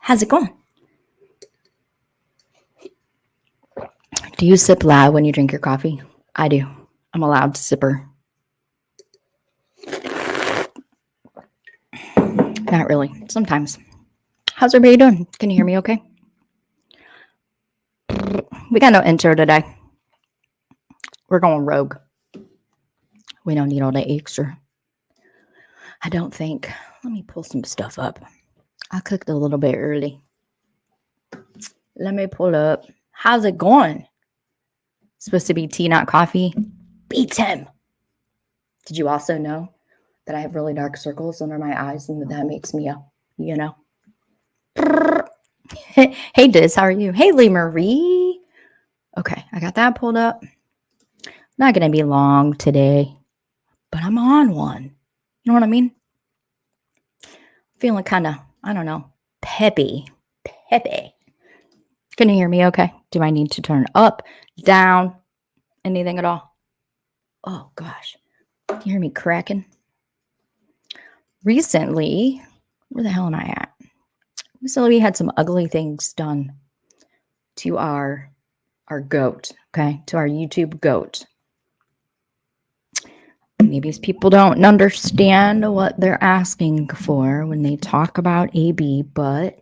How's it going? Do you sip loud when you drink your coffee? I do. I'm a loud sipper. Not really. Sometimes. How's everybody doing? Can you hear me okay? We got no intro today. We're going rogue. We don't need all that extra. I don't think. Let me pull some stuff up. I cooked a little bit early. Let me pull up. How's it going? Supposed to be tea, not coffee. Beats him. Did you also know that I have really dark circles under my eyes and that makes me Hey, Diz, how are you? Hey, Lee Marie. Okay, I got that pulled up. Not going to be long today, but I'm on one. You know what I mean? Feeling kind of, I don't know, peppy. Can you hear me okay? Do I need to turn up, down, anything at all? Oh, gosh. Can you hear me cracking? Recently, where the hell am I at? Recently, we had some ugly things done to our goat, okay? To our YouTube goat. Maybe people don't understand what they're asking for when they talk about AB, but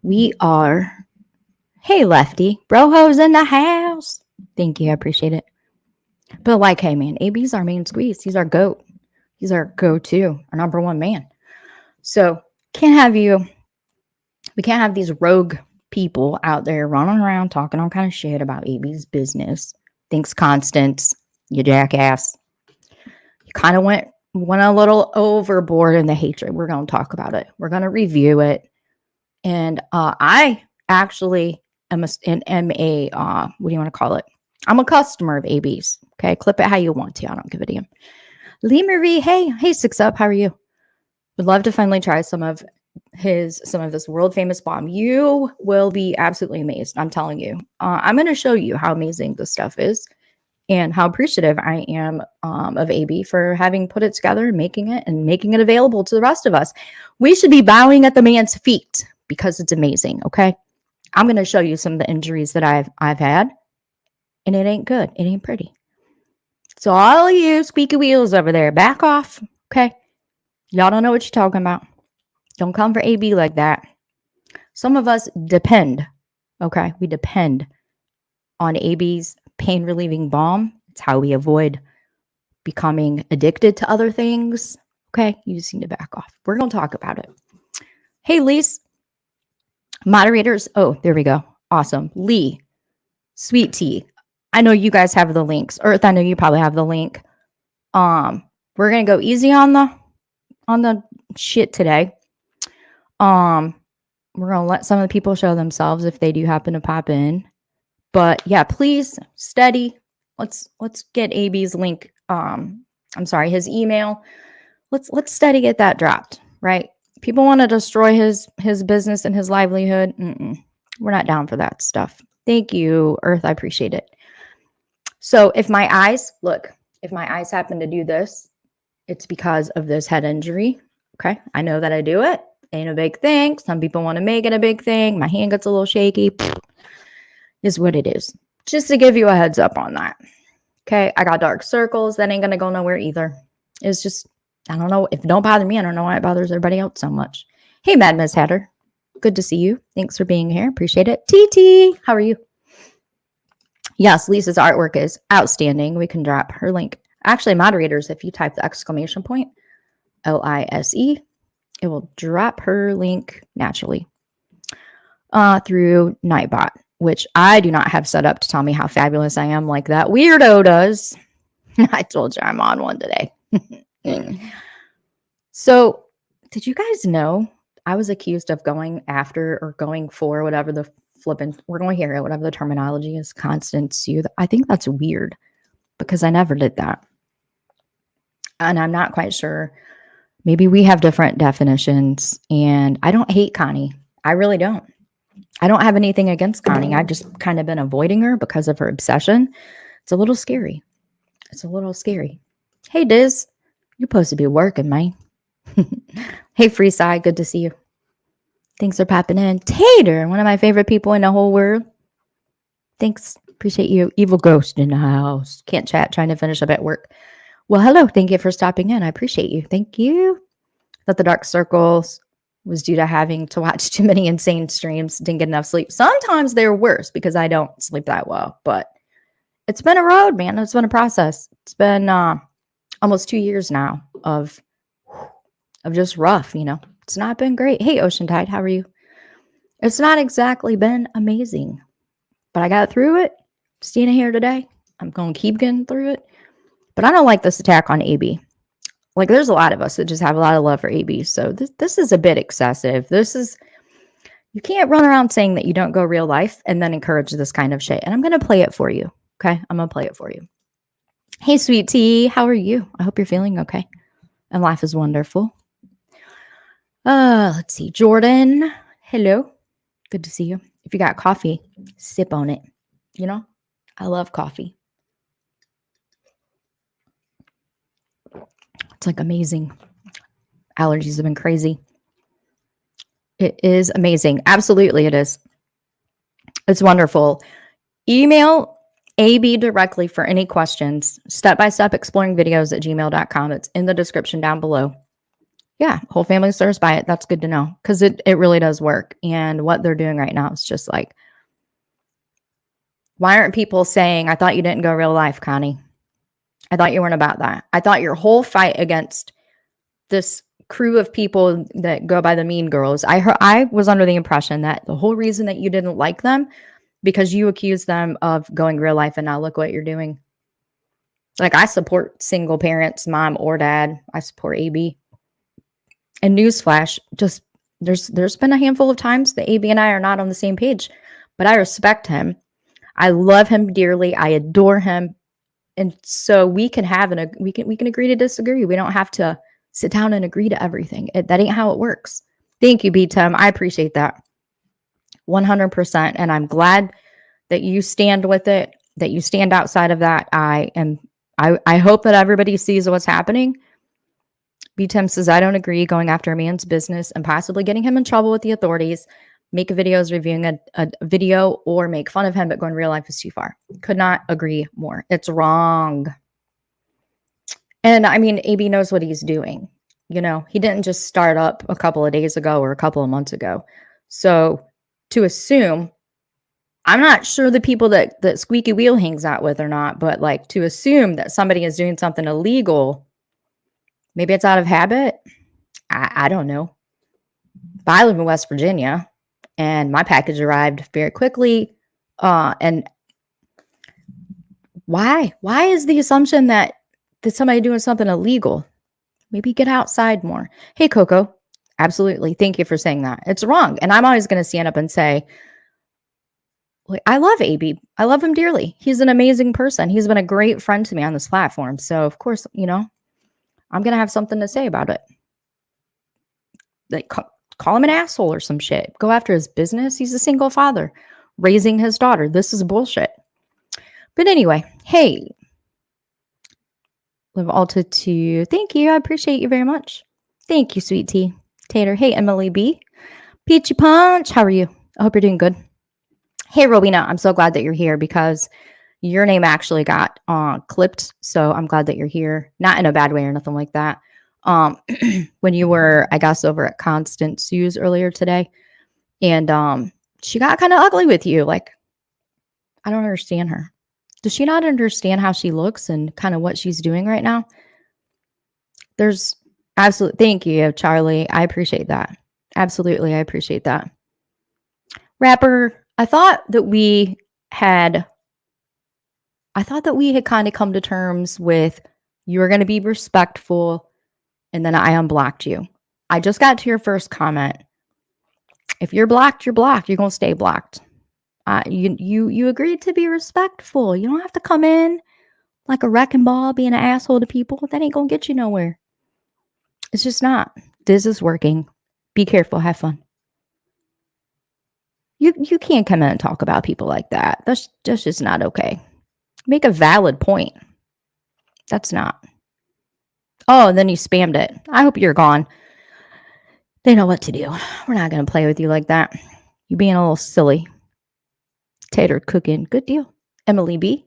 we are... Hey, Lefty. Broho's in the house. Thank you. I appreciate it. But like, hey, man, AB's our main squeeze. He's our goat. He's our go-to, our number one man. So we can't have these rogue people out there running around talking all kind of shit about AB's business. Thanks, Constance, you jackass. You kind of went a little overboard in the hatred. We're going to talk about it. We're going to review it. And I actually am a what do you want to call it? I'm a customer of AB's. Okay, clip it how you want to. I don't give a damn. Lee Marie, hey, 6 Up, how are you? Would love to finally try some of this world famous balm. You will be absolutely amazed. I'm telling you. I'm going to show you how amazing this stuff is and how appreciative I am of AB for having put it together and making it available to the rest of us. We should be bowing at the man's feet because it's amazing. Okay, I'm going to show you some of the injuries that I've had, and it ain't good. It ain't pretty. So all you squeaky wheels over there, back off. Okay, y'all don't know what you're talking about. Don't come for AB like that. Some of us depend, okay? We depend on AB's pain relieving balm. It's how we avoid becoming addicted to other things, okay? You just need to back off. We're going to talk about it. Hey, Lise. Moderators. Oh, there we go. Awesome. Lee. Sweet tea. I know you guys have the links. Earth, I know you probably have the link. We're going to go easy on the shit today. We're going to let some of the people show themselves if they do happen to pop in. But yeah, please steady. Let's get AB's link. His email. Let's steady get that dropped, right? People want to destroy his business and his livelihood. We're not down for that stuff. Thank you, Earth. I appreciate it. So if my eyes happen to do this, it's because of this head injury. Okay. I know that I do it. Ain't a big thing. Some people want to make it a big thing. My hand gets a little shaky. Is what it is. Just to give you a heads up on that. Okay. I got dark circles. That ain't going to go nowhere either. It's just, I don't know. If it don't bother me, I don't know why it bothers everybody else so much. Hey, Mad Miss Hatter. Good to see you. Thanks for being here. Appreciate it. TT, how are you? Yes, Lisa's artwork is outstanding. We can drop her link. Actually, moderators, if you type the exclamation point, LISE, it will drop her link naturally through Nightbot, which I do not have set up to tell me how fabulous I am like that weirdo does. I told you I'm on one today. So, did you guys know I was accused of going after or going for whatever the we're going to hear it, whatever the terminology is, Constance Sue. I think that's weird because I never did that. And I'm not quite sure. Maybe we have different definitions. And I don't hate Connie. I really don't. I don't have anything against Connie. I've just kind of been avoiding her because of her obsession. It's a little scary. Hey, Diz. You're supposed to be working, man. Hey, Freeside. Good to see you. Thanks for popping in. Tater, one of my favorite people in the whole world. Thanks. Appreciate you. Evil ghost in the house. Can't chat. Trying to finish up at work. Well, hello. Thank you for stopping in. I appreciate you. Thank you. That the dark circles was due to having to watch too many insane streams. Didn't get enough sleep. Sometimes they're worse because I don't sleep that well. But it's been a road, man. It's been a process. It's been almost 2 years now of just rough, you know. It's not been great. Hey, Ocean Tide, how are you? It's not exactly been amazing, but I got through it. Standing here today, I'm going to keep getting through it. But I don't like this attack on AB. Like, there's a lot of us that just have a lot of love for AB. So this is a bit excessive. You can't run around saying that you don't go real life and then encourage this kind of shit. And I'm going to play it for you. Okay? I'm going to play it for you. Hey, sweet tea. How are you? I hope you're feeling okay. And life is wonderful. Let's see. Jordan. Hello. Good to see you. If you got coffee, sip on it. You know, I love coffee. It's like amazing. Allergies have been crazy. It is amazing. Absolutely, it is. It's wonderful. Email AB directly for any questions. stepbystepexploringvideos@gmail.com. It's in the description down below. Yeah, whole family swears by it. That's good to know because it really does work. And what they're doing right now is just like, why aren't people saying, I thought you didn't go real life, Connie? I thought you weren't about that. I thought your whole fight against this crew of people that go by the mean girls, I was under the impression that the whole reason that you didn't like them because you accused them of going real life, and now look what you're doing. Like, I support single parents, mom or dad. I support AB. And newsflash, just there's been a handful of times that AB and I are not on the same page, but I respect him. I love him dearly. I adore him. And so we can we can agree to disagree. We don't have to sit down and agree to everything. That ain't how it works. Thank you, B-Tim. I appreciate that. 100%. And I'm glad that you stand with it, that you stand outside of that. I hope that everybody sees what's happening. B-Tim says, I don't agree going after a man's business and possibly getting him in trouble with the authorities. Make videos reviewing a video or make fun of him, but going real life is too far. Could not agree more. It's wrong. And I mean, AB knows what he's doing. You know, he didn't just start up a couple of days ago or a couple of months ago. So to assume, I'm not sure the people that Squeaky Wheel hangs out with or not, but like to assume that somebody is doing something illegal, maybe it's out of habit. I don't know. But I live in West Virginia and my package arrived very quickly. And why is the assumption that somebody doing something illegal? Maybe get outside more. Hey, Coco. Absolutely. Thank you for saying that. It's wrong. And I'm always going to stand up and say, like, I love AB. I love him dearly. He's an amazing person. He's been a great friend to me on this platform. So, of course, you know, I'm going to have something to say about it. Like, call him an asshole or some shit. Go after his business. He's a single father raising his daughter. This is bullshit. But anyway, hey, Live Altitude. Thank you. I appreciate you very much. Thank you, sweet tea. Tater. Hey, Emily B. Peachy Punch. How are you? I hope you're doing good. Hey, Rowena. I'm so glad that you're here because your name actually got clipped. So I'm glad that you're here. Not in a bad way or nothing like that. When you were, I guess, over at Constance Sue's earlier today. And she got kind of ugly with you. Like, I don't understand her. Does she not understand how she looks and kind of what she's doing right now? There's absolutely, thank you, Charlie. I appreciate that. Absolutely, I appreciate that. Rapper, I thought that we had kind of come to terms with you were going to be respectful, and then I unblocked you. I just got to your first comment. If you're blocked, you're blocked. You're going to stay blocked. You agreed to be respectful. You don't have to come in like a wrecking ball being an asshole to people. That ain't going to get you nowhere. It's just not. This is working. Be careful. Have fun. You can't come in and talk about people like that. That's just not okay. Make a valid point. That's not. Oh, and then you spammed it. I hope you're gone. They know what to do. We're not going to play with you like that. You being a little silly. Tater cooking. Good deal. Emily B.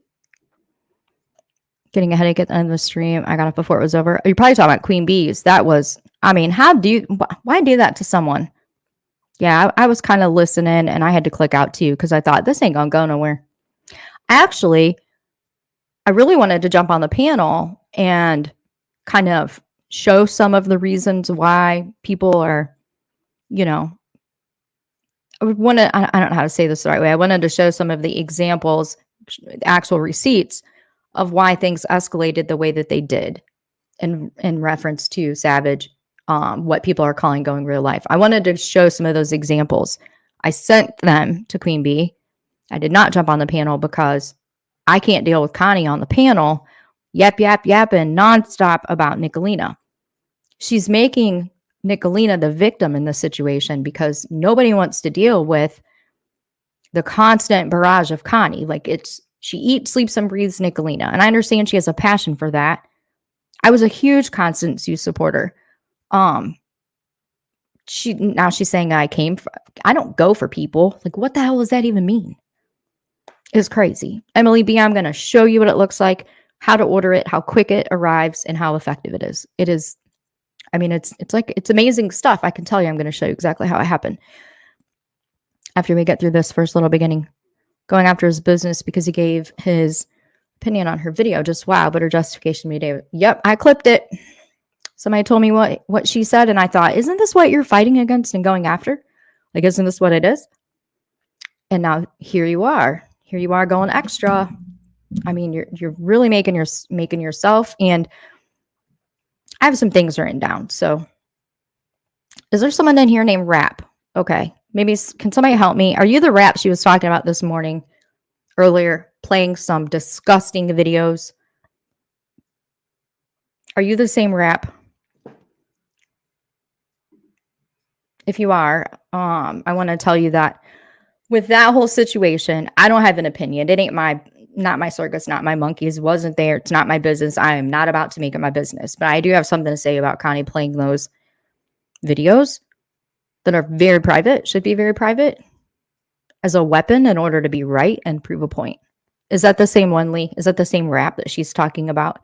Getting a headache at the end of the stream. I got up before it was over. You're probably talking about Queen Bees. That was, I mean, why do that to someone? Yeah, I was kind of listening and I had to click out too because I thought this ain't going to go nowhere. Actually, I really wanted to jump on the panel and kind of show some of the reasons why people are, I don't know how to say this the right way. I wanted to show some of the examples, actual receipts of why things escalated the way that they did in reference to Savage, what people are calling going real life. I wanted to show some of those examples. I sent them to Queen Bee. I did not jump on the panel because I can't deal with Connie on the panel yapping nonstop about Nickalina. She's making Nickalina the victim in this situation because nobody wants to deal with the constant barrage of Connie. Like she eats, sleeps, and breathes Nickalina. And I understand she has a passion for that. I was a huge Constance Sue supporter. She's saying I don't go for people. Like, what the hell does that even mean? It's crazy. Emily B, I'm going to show you what it looks like, how to order it, how quick it arrives, and how effective it is. It is, I mean, it's amazing stuff. I can tell you, I'm going to show you exactly how it happened. After we get through this first little beginning, going after his business because he gave his opinion on her video. Just wow, but her justification made it. Yep, I clipped it. Somebody told me what she said, and I thought, isn't this what you're fighting against and going after? Like, isn't this what it is? And now here you are. Here you are going extra. I mean, you're really making yourself. And I have some things written down. So, is there someone in here named Rap? Okay, maybe can somebody help me? Are you the Rap she was talking about this morning earlier, playing some disgusting videos? Are you the same Rap? If you are, I want to tell you that with that whole situation, I don't have an opinion. It ain't not my circus, not my monkeys. Wasn't there. It's not my business. I am not about to make it my business. But I do have something to say about Connie playing those videos that are very private, should be very private, as a weapon in order to be right and prove a point. Is that the same one, Lee? Is that the same Rap that she's talking about?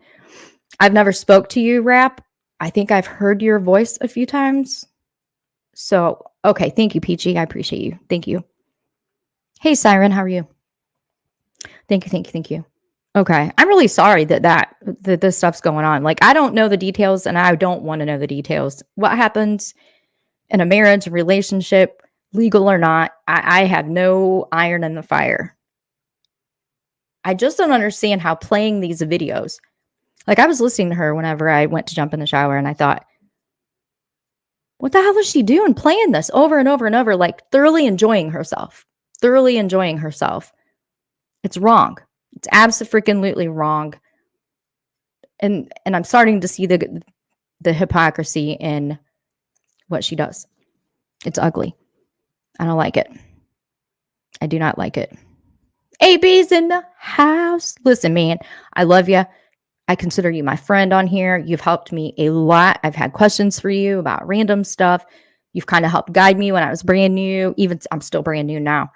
I've never spoke to you, Rap. I think I've heard your voice a few times. So, okay. Thank you, Peachy. I appreciate you. Thank you. Hey, Siren, how are you? Thank you. Okay. I'm really sorry that this stuff's going on. Like, I don't know the details and I don't want to know the details. What happens in a marriage, relationship, legal or not, I have no iron in the fire. I just don't understand how playing these videos, like I was listening to her whenever I went to jump in the shower and I thought, what the hell is she doing playing this over and over and over, like thoroughly enjoying herself. It's wrong. It's absolutely wrong. And I'm starting to see the hypocrisy in what she does. It's ugly. I don't like it. I do not like it. AB's in the house. Listen, man, I love you. I consider you my friend on here. You've helped me a lot. I've had questions for you about random stuff. You've kind of helped guide me when I was brand new. Even I'm still brand new now.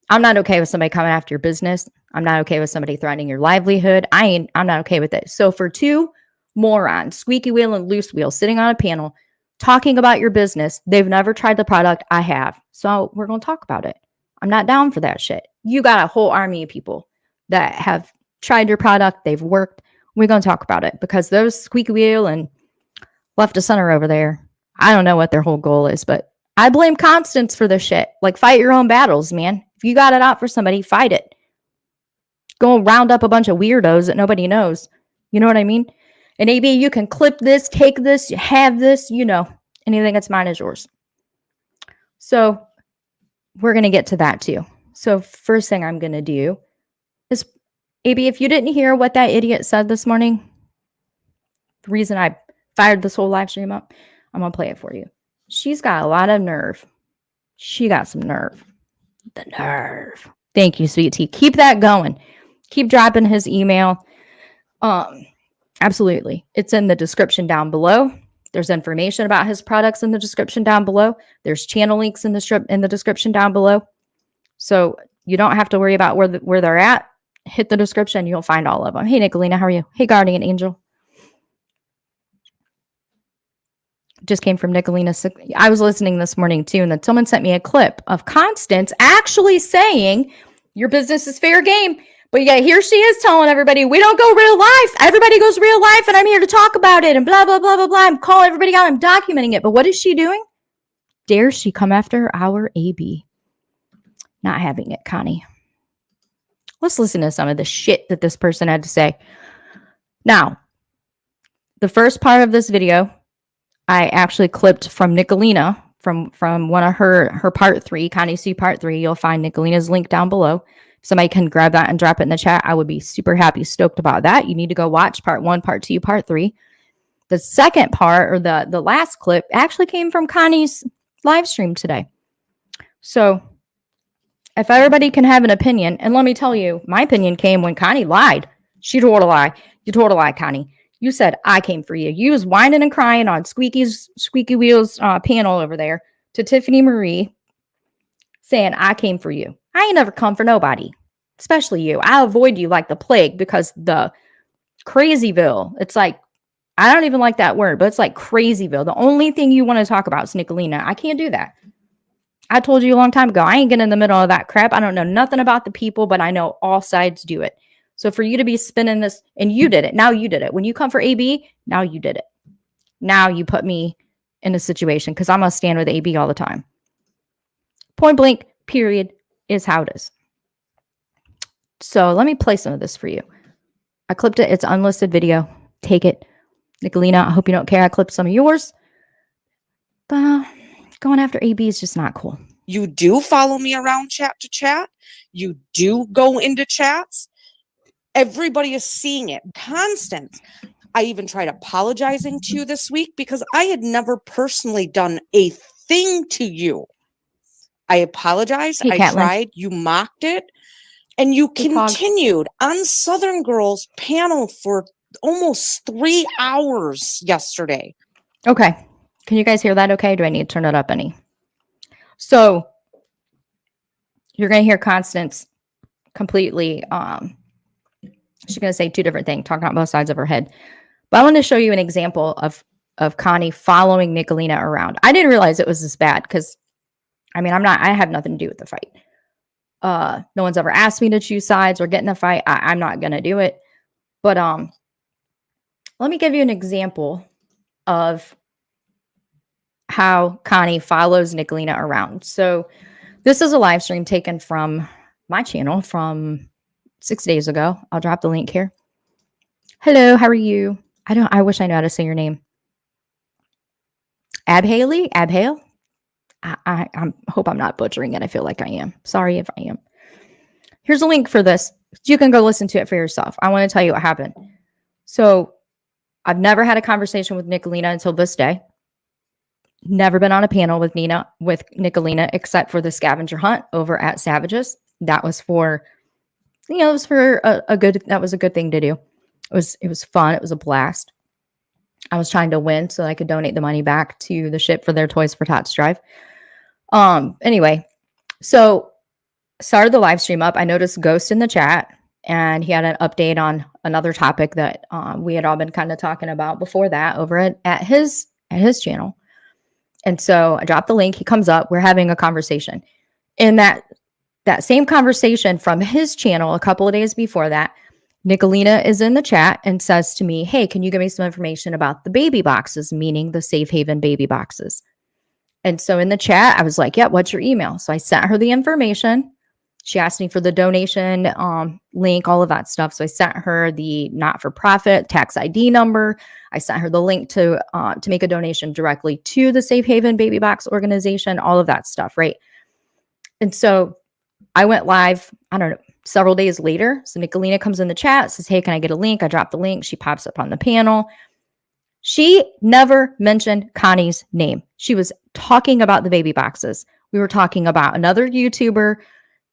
I'm not okay with somebody coming after your business. I'm not okay with somebody threatening your livelihood. I'm not okay with it. So for two morons, squeaky wheel and loose wheel, sitting on a panel, talking about your business, they've never tried the product. I have. So we're going to talk about it. I'm not down for that shit. You got a whole army of people that have tried your product. They've worked. We're going to talk about it because those squeaky wheel and left to center over there, I don't know what their whole goal is, but I blame Constance for this shit. Like, fight your own battles, man. If you got it out for somebody, fight it. Go round up a bunch of weirdos that nobody knows. You know what I mean? And AB, you can clip this, take this, have this, anything that's mine is yours. So we're going to get to that too. So first thing I'm going to do is, AB, if you didn't hear what that idiot said this morning, the reason I fired this whole live stream up, I'm going to play it for you. She's got a lot of nerve. She got some nerve. The nerve. Thank you, sweet tea. Keep that going. Keep dropping his email. Absolutely. It's in the description down below. There's information about his products in the description down below. There's channel links in the description down below. So you don't have to worry about where they're at. Hit the description. You'll find all of them. Hey, Nickalina, how are you? Hey, Guardian Angel. Just came from Nickalina. I was listening this morning too, and then someone sent me a clip of Constance actually saying, your business is fair game. But yeah, here she is telling everybody, we don't go real life. Everybody goes real life, and I'm here to talk about it, and blah, blah, blah, blah, blah. I'm calling everybody out. I'm documenting it. But what is she doing? Dare she come after our AB? Not having it, Connie. Let's listen to some of the shit that this person had to say. Now, the first part of this video, I actually clipped from Nickalina, from one of her part 3, Connie Sue part 3. You'll find Nickalina's link down below. If somebody can grab that and drop it in the chat, I would be super happy, stoked about that. You need to go watch part 1, part 2, part 3. The second part, or the last clip, actually came from Connie's live stream today. So if everybody can have an opinion, and let me tell you, my opinion came when Connie lied. She told a lie. You told a lie, Connie. You said, I came for you. You was whining and crying on Squeaky Wheels panel over there to Tiffany Marie, saying, I came for you. I ain't never come for nobody, especially you. I avoid you like the plague, because the Crazyville, it's like, I don't even like that word, but it's like Crazyville. The only thing you want to talk about is Nickalina. I can't do that. I told you a long time ago, I ain't getting in the middle of that crap. I don't know nothing about the people, but I know all sides do it. So for you to be spinning this, and you did it. Now you did it. When you come for AB, now you did it. Now you put me in a situation, because I'm going to stand with AB all the time. Point blank, period, is how it is. So let me play some of this for you. I clipped it. It's an unlisted video. Take it. Nickalina, I hope you don't care. I clipped some of yours. But going after AB is just not cool. You do follow me around chat to chat. You do go into chats. Everybody is seeing it. Constance, I even tried apologizing to you this week, because I had never personally done a thing to you. I apologized. Hey, I Caitlin. tried. You mocked it. And you continued on Southern Girls panel for almost 3 hours yesterday. Okay. Can you guys hear that okay? Do I need to turn it up any? So you're going to hear Constance completely, she's going to say 2 different things, talking about both sides of her head. But I want to show you an example of Connie following Nickalina around. I didn't realize it was this bad, because, I mean, I have nothing to do with the fight. No one's ever asked me to choose sides or get in a fight. I'm not going to do it. But let me give you an example of how Connie follows Nickalina around. So this is a live stream taken from my channel from 6 days ago. I'll drop the link here. Hello, how are you? I wish I knew how to say your name. Abhale? I hope I'm not butchering it. I feel like I am. Sorry if I am. Here's a link for this. You can go listen to it for yourself. I want to tell you what happened. So I've never had a conversation with Nickalina until this day. Never been on a panel with Nickalina, except for the scavenger hunt over at Savages. That was for, it was for that was a good thing to do. It was fun. It was a blast. I was trying to win so I could donate the money back to the ship for their Toys for Tots drive. Anyway, so started the live stream up. I noticed Ghost in the chat, and he had an update on another topic that we had all been kind of talking about before that over at his channel. And so I dropped the link. He comes up. We're having a conversation. In that same conversation from his channel a couple of days before that, Nickalina is in the chat and says to me, hey, can you give me some information about the baby boxes, meaning the Safe Haven baby boxes? And so in the chat, I was like, yeah, what's your email? So I sent her the information. She asked me for the donation link, all of that stuff. So I sent her the not-for-profit tax ID number. I sent her the link to make a donation directly to the Safe Haven Baby Box organization, all of that stuff, right? And so I went live, I don't know, several days later. So Nickalina comes in the chat, says, hey, can I get a link? I drop the link. She pops up on the panel. She never mentioned Connie's name. She was talking about the baby boxes. We were talking about another YouTuber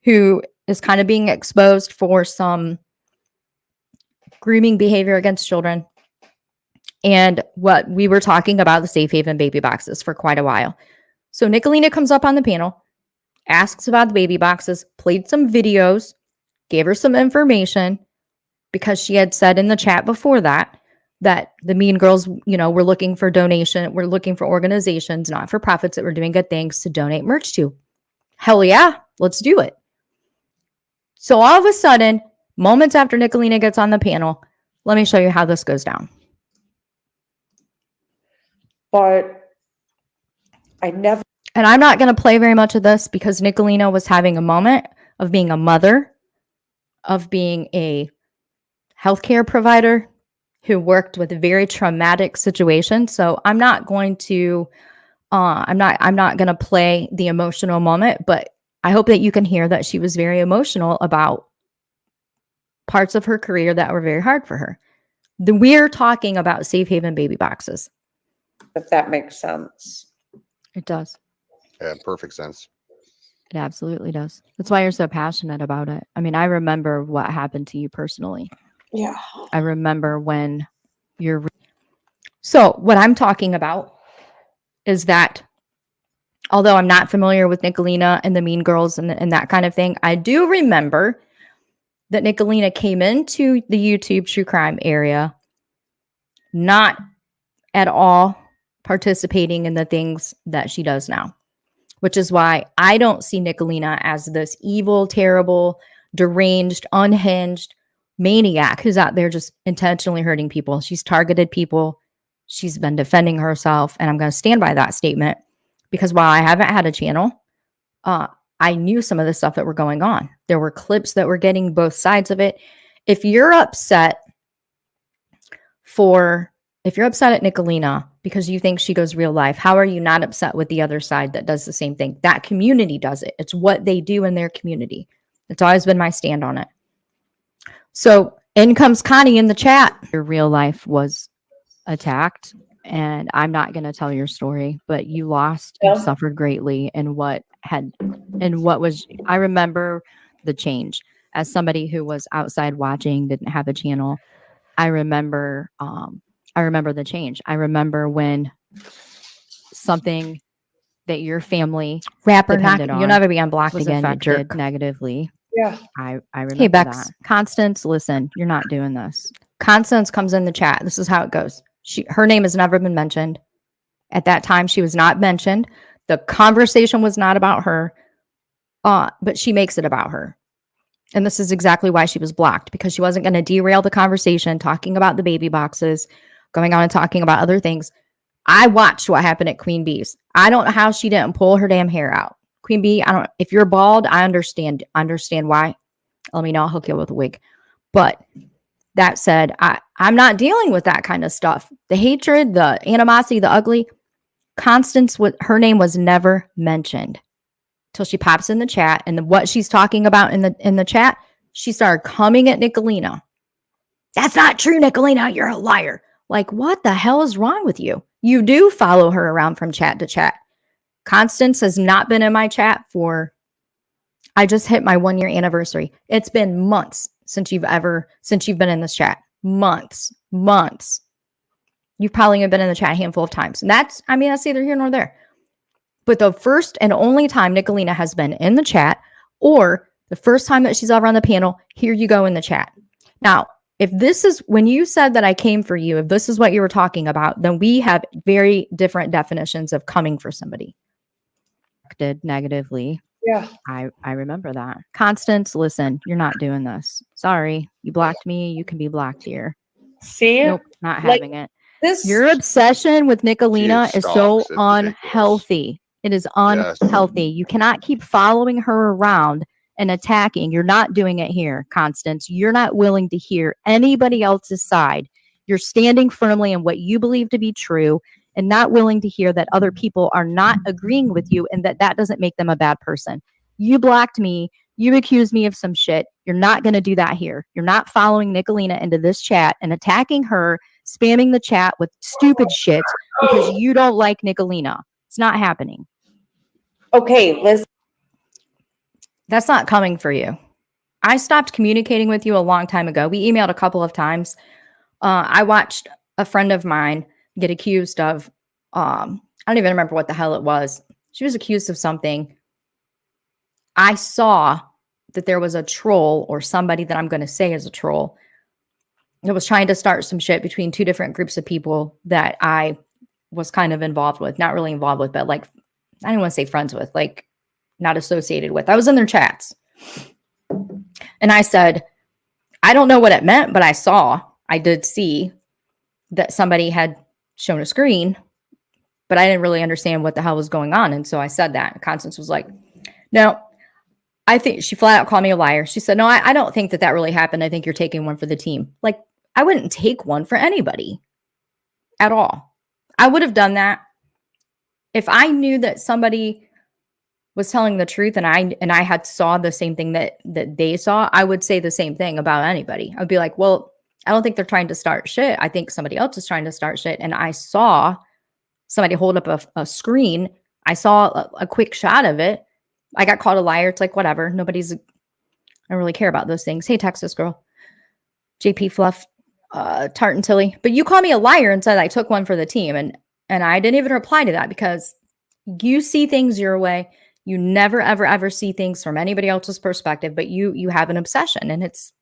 who is kind of being exposed for some grooming behavior against children. And what we were talking about the Safe Haven baby boxes for quite a while. So Nickalina comes up on the panel, asks about the baby boxes, played some videos, gave her some information because she had said in the chat before that the Mean Girls, were looking for donation. We're looking for organizations, not for profits, that were doing good things to donate merch to. Hell yeah, let's do it. So all of a sudden, moments after Nickalina gets on the panel, let me show you how this goes down. But I never. And I'm not going to play very much of this because Nickalina was having a moment of being a mother, of being a healthcare provider who worked with very traumatic situations. So I'm not going to I'm not going to play the emotional moment, but I hope that you can hear that she was very emotional about parts of her career that were very hard for her. We're talking about Safe Haven baby boxes. If that makes sense. It does. Yeah, perfect sense. It absolutely does. That's why you're so passionate about it. I mean, I remember what happened to you personally. Yeah. I remember when you're. So what I'm talking about is that although I'm not familiar with Nickalina and the Mean Girls and that kind of thing, I do remember that Nickalina came into the YouTube true crime area not at all participating in the things that she does now, which is why I don't see Nickalina as this evil, terrible, deranged, unhinged maniac who's out there just intentionally hurting people. She's targeted people. She's been defending herself. And I'm going to stand by that statement because while I haven't had a channel, I knew some of the stuff that were going on. There were clips that were getting both sides of it. If you're upset at Nickalina because you think she goes real life, how are you not upset with the other side that does the same thing? That community does it. It's what they do in their community. It's always been my stand on it. So in comes Connie in the chat. Your real life was attacked, and I'm not going to tell your story, but you lost and suffered greatly in I remember the change as somebody who was outside watching, didn't have a channel. I remember the change. I remember when something that your family depended on, you'll never be unblocked was again, you affected jerk. negatively. Yeah. I remember Hey, Bex. that. Constance, listen, you're not doing this. Constance comes in the chat. This is how it goes. Her name has never been mentioned. At that time, she was not mentioned. The conversation was not about her, but she makes it about her. And this is exactly why she was blocked, because she wasn't going to derail the conversation talking about the baby boxes, going on and talking about other things. I watched what happened at Queen Bee's. I don't know how she didn't pull her damn hair out. Queen Bee, if you're bald, I understand why. Let me know. I'll hook you up with a wig. But that said, I'm not dealing with that kind of stuff. The hatred, the animosity, the ugly. Constance, her name was never mentioned till she pops in the chat, and what she's talking about in the chat, she started coming at Nickalina. That's not true, Nickalina. You're a liar. Like, what the hell is wrong with you? You do follow her around from chat to chat. Constance has not been in my chat I just hit my 1-year anniversary. It's been months since you've been in this chat. Months. You've probably been in the chat a handful of times. And that's either here nor there. But the first and only time Nickalina has been in the chat, or the first time that she's ever on the panel, here you go in the chat. Now, if this is when you said that I came for you, if this is what you were talking about, then we have very different definitions of coming for somebody. Negatively. Yeah. I remember that. Constance, listen, you're not doing this. Sorry. You blocked me. You can be blocked here. See? Nope, not having it. This. Your obsession with Nickalina is so It's unhealthy. It is unhealthy. You cannot keep following her around and attacking. You're not doing it here, Constance. You're not willing to hear anybody else's side. You're standing firmly in what you believe to be true and not willing to hear that other people are not agreeing with you and that doesn't make them a bad person. You blocked me. You accused me of some shit. You're not going to do that here. You're not following Nickalina into this chat and attacking her, spamming the chat with stupid shit because you don't like Nickalina. It's not happening. Okay, listen. That's not coming for you. I stopped communicating with you a long time ago. We emailed a couple of times. I watched a friend of mine get accused of, I don't even remember what the hell it was. She was accused of something. I saw that there was a troll or somebody that I'm going to say is a troll that was trying to start some shit between two different groups of people that I was kind of involved with. Not really involved with, but like, I didn't want to say friends with, like not associated with. I was in their chats. And I said, I don't know what it meant, but I did see that somebody had shown a screen, but I didn't really understand what the hell was going on. And so I said that. Constance was like, no, I think she flat out called me a liar. She said, no, I don't think that really happened. I think you're taking one for the team. Like, I wouldn't take one for anybody at all. I would have done that if I knew that somebody was telling the truth and I had saw the same thing that they saw. I would say the same thing about anybody. I'd be like, well, I don't think they're trying to start shit. I think somebody else is trying to start shit. And I saw somebody hold up a screen. I saw a quick shot of it. I got called a liar. It's like, whatever. I don't really care about those things. Hey, Texas girl. JP Fluff, Tart and Tilly. But you call me a liar and said I took one for the team. And I didn't even reply to that because you see things your way. You never, ever, ever see things from anybody else's perspective, but you have an obsession, and it's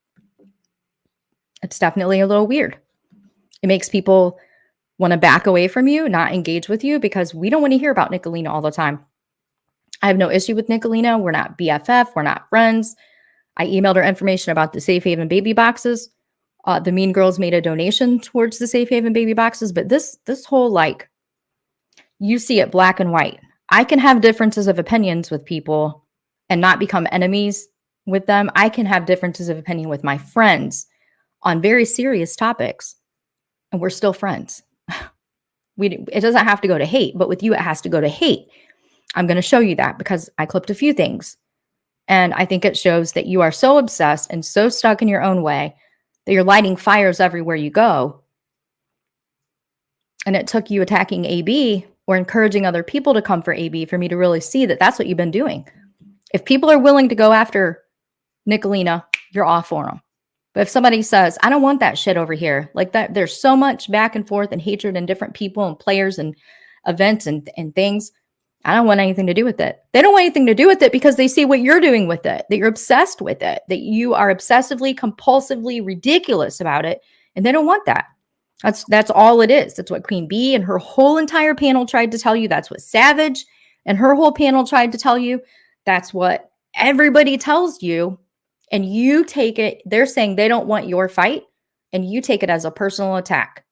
definitely a little weird. It makes people want to back away from you, not engage with you, because we don't want to hear about Nickalina all the time. I have no issue with Nickalina. We're not BFF. We're not friends. I emailed her information about the Safe Haven baby boxes. The Mean Girls made a donation towards the Safe Haven baby boxes, but this whole, like, you see it black and white. I can have differences of opinions with people and not become enemies with them. I can have differences of opinion with my friends on very serious topics, and we're still friends. It doesn't have to go to hate, but with you, it has to go to hate. I'm going to show you that because I clipped a few things, and I think it shows that you are so obsessed and so stuck in your own way that you're lighting fires everywhere you go. And it took you attacking AB or encouraging other people to come for AB for me to really see that that's what you've been doing. If people are willing to go after Nickalina, you're off for them. But if somebody says, I don't want that shit over here, like that, there's so much back and forth and hatred and different people and players and events and things. I don't want anything to do with it. They don't want anything to do with it because they see what you're doing with it, that you're obsessed with it, that you are obsessively, compulsively ridiculous about it. And they don't want that. That's all it is. That's what Queen Bee and her whole entire panel tried to tell you. That's what Savage and her whole panel tried to tell you. That's what everybody tells you. And you take it. They're saying they don't want your fight. And you take it as a personal attack.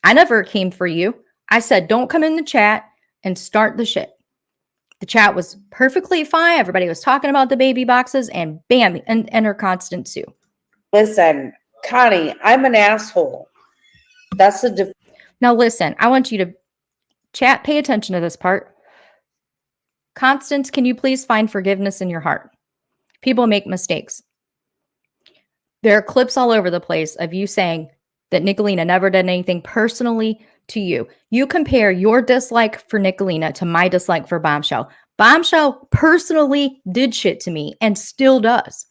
I never came for you. I said, don't come in the chat and start the shit. The chat was perfectly fine. Everybody was talking about the baby boxes and bam, and enter Constance Sue. Listen, Connie, I'm an asshole. That's a Now listen, I want you to chat, pay attention to this part. Constance, can you please find forgiveness in your heart? People make mistakes. There are clips all over the place of you saying that Nickalina never did anything personally to you. You compare your dislike for Nickalina to my dislike for Bombshell. Bombshell personally did shit to me and still does.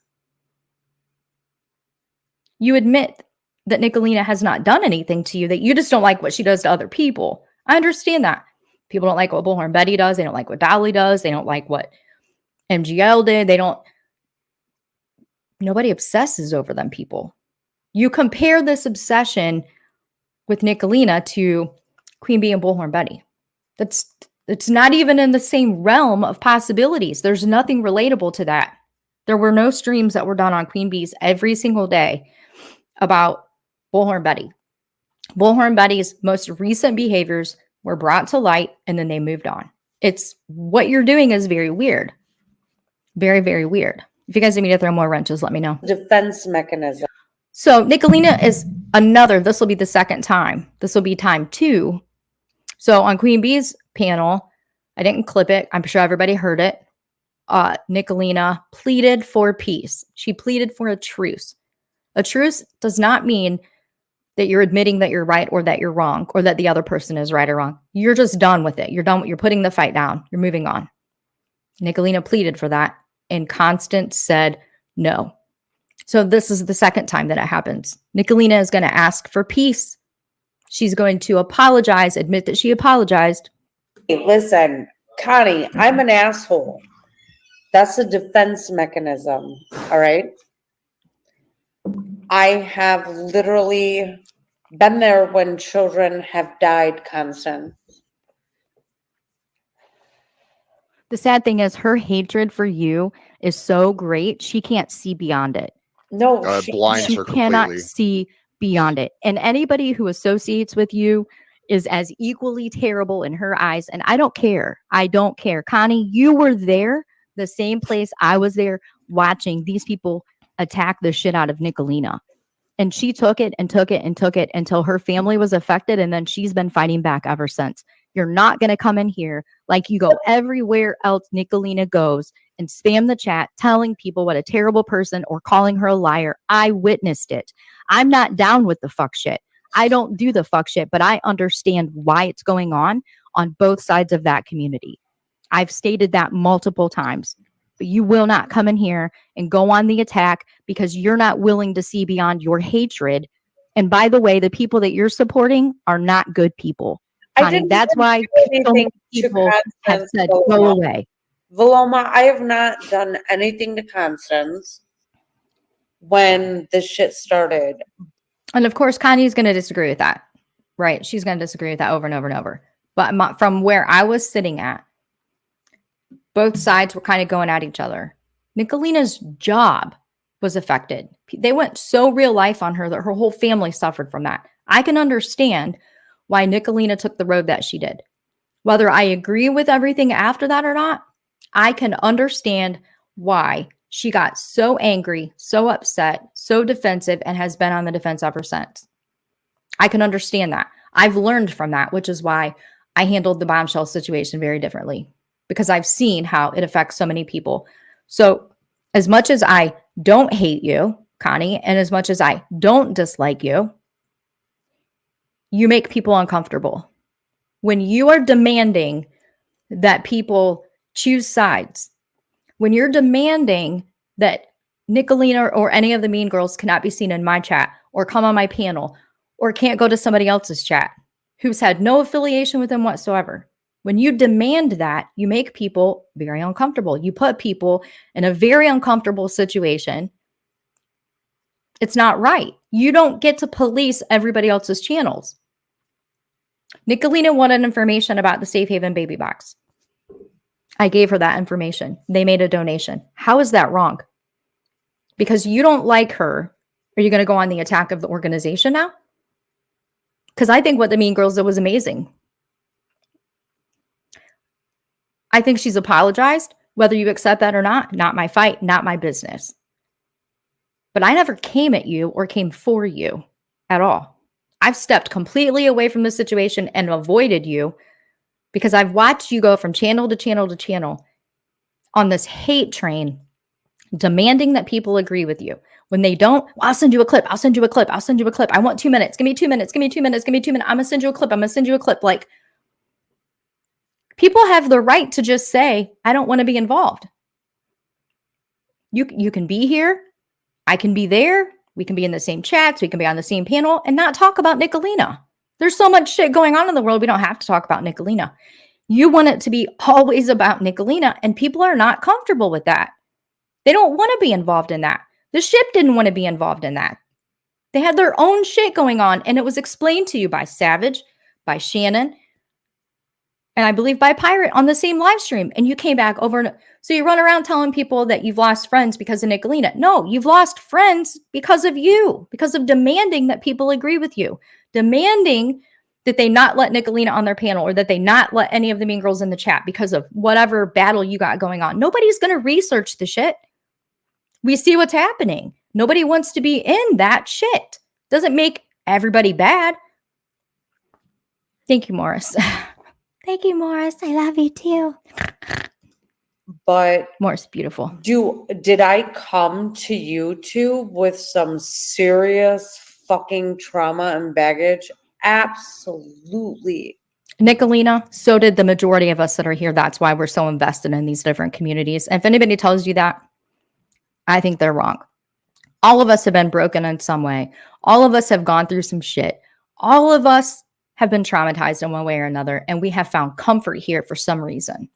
You admit that Nickalina has not done anything to you, that you just don't like what she does to other people. I understand that. People don't like what Bullhorn Betty does. They don't like what Dolly does. They don't like what MGL did. Nobody obsesses over them people. You compare this obsession with Nickalina to Queen Bee and Bullhorn Betty. It's not even in the same realm of possibilities. There's nothing relatable to that. There were no streams that were done on Queen Bees every single day about Bullhorn Betty. Bullhorn Betty's most recent behaviors were brought to light and then they moved on. It's what you're doing is very weird. Very, very weird. If you guys need me to throw more wrenches, let me know. defense mechanism. So Nickalina is this will be the second time. This will be time 2. So on Queen Bee's panel, I didn't clip it. I'm sure everybody heard it. Nickalina pleaded for peace. She pleaded for a truce. A truce does not mean that you're admitting that you're right or that you're wrong or that the other person is right or wrong. You're just done with it. You're done. You're putting the fight down. You're moving on. Nickalina pleaded for that, and Constance said no. So this is the second time that it happens. Nickalina is going to ask for peace. She's going to apologize, admit that she apologized. Hey, listen, Connie, I'm an asshole. That's a defense mechanism. All right. I have literally been there when children have died, Constance. The sad thing is her hatred for you is so great, she can't see beyond it. No, Blinds She her cannot completely. see beyond it. And anybody who associates with you is as equally terrible in her eyes. And I don't care. I don't care. Connie, you were there, the same place I was there, watching these people attack the shit out of Nickalina. And she took it and took it and took it until her family was affected. And then she's been fighting back ever since. You're not going to come in here like you go everywhere else Nickalina goes and spam the chat telling people what a terrible person or calling her a liar. I witnessed it. I'm not down with the fuck shit. I don't do the fuck shit, but I understand why it's going on both sides of that community. I've stated that multiple times. But you will not come in here and go on the attack because you're not willing to see beyond your hatred. And by the way, the people that you're supporting are not good people. Honey, that's why so many people have said, go away. Vilomah, I have not done anything to Constance when this shit started. And of course, Connie's going to disagree with that, right? She's going to disagree with that over and over and over. But from where I was sitting at, both sides were kind of going at each other. Nickalina's job was affected. They went so real life on her that her whole family suffered from that. I can understand why Nickalina took the road that she did. Whether I agree with everything after that or not, I can understand why she got so angry, so upset, so defensive, and has been on the defense ever since. I can understand that. I've learned from that, which is why I handled the bombshell situation very differently, because I've seen how it affects so many people. So as much as I don't hate you, Connie, and as much as I don't dislike you, you make people uncomfortable. When you are demanding that people choose sides, when you're demanding that Nickalina or any of the mean girls cannot be seen in my chat or come on my panel or can't go to somebody else's chat who's had no affiliation with them whatsoever. When you demand that, you make people very uncomfortable. You put people in a very uncomfortable situation. It's not right. You don't get to police everybody else's channels. Nickalina wanted information about the Safe Haven baby box. I gave her that information. They made a donation. How is that wrong? Because you don't like her, are you going to go on the attack of the organization now? Because I think what the Mean Girls did was amazing. I think she's apologized. Whether you accept that or not my fight, not my business. But I never came at you or came for you at all. I've stepped completely away from the situation and avoided you because I've watched you go from channel to channel to channel on this hate train, demanding that people agree with you. When they don't, well, I'll send you a clip. I'll send you a clip. I'll send you a clip. I want 2 minutes. Give me 2 minutes. Give me 2 minutes. Give me 2 minutes. I'm going to send you a clip. I'm going to send you a clip. Like, people have the right to just say, I don't want to be involved. You can be here. I can be there. We can be in the same chats. We can be on the same panel and not talk about Nickalina. There's so much shit going on in the world. We don't have to talk about Nickalina. You want it to be always about Nickalina, and people are not comfortable with that. They don't want to be involved in that. The ship didn't want to be involved in that. They had their own shit going on, and it was explained to you by Savage, by Shannon, and I believe by Pirate on the same live stream. And you came back over and so you run around telling people that you've lost friends because of Nickalina. No, you've lost friends because of you, because of demanding that people agree with you, demanding that they not let Nickalina on their panel or that they not let any of the mean girls in the chat because of whatever battle you got going on. Nobody's going to research the shit. We see what's happening. Nobody wants to be in that shit. Doesn't make everybody bad. Thank you, Morris. Thank you, Morris. I love you too. But Morris, beautiful. Did I come to YouTube with some serious fucking trauma and baggage? Absolutely. Nickalina, so did the majority of us that are here. That's why we're so invested in these different communities. And if anybody tells you that, I think they're wrong. All of us have been broken in some way. All of us have gone through some shit. All of us have been traumatized in one way or another, and we have found comfort here for some reason.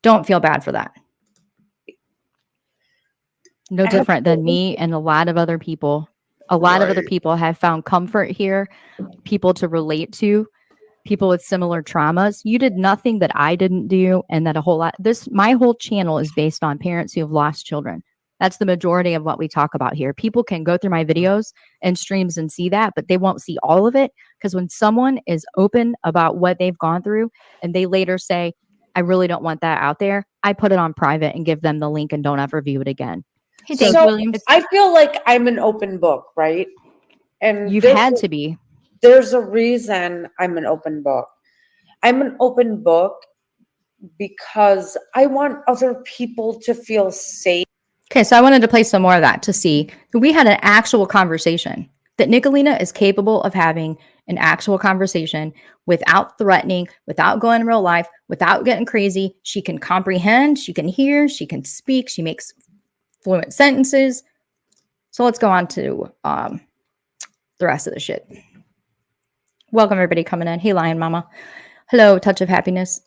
Don't feel bad for that. No different than me and a lot of other people. A lot of other people have found comfort here, people to relate to, people with similar traumas. You did nothing that I didn't do, and that a whole lot. My whole channel is based on parents who have lost children. That's the majority of what we talk about here. People can go through my videos and streams and see that, but they won't see all of it, because when someone is open about what they've gone through and they later say, I really don't want that out there, I put it on private and give them the link and don't ever view it again. Hey, thanks, So Williams. I feel like I'm an open book, right? And You've had to be. There's a reason I'm an open book. I'm an open book because I want other people to feel safe. Okay, so I wanted to play some more of that to see. We had an actual conversation that Nickalina is capable of having an actual conversation without threatening, without going in real life, without getting crazy. She can comprehend, she can hear, she can speak, she makes fluent sentences. So let's go on to the rest of the shit. Welcome everybody coming in. Hey, Lion Mama. Hello, Touch of Happiness.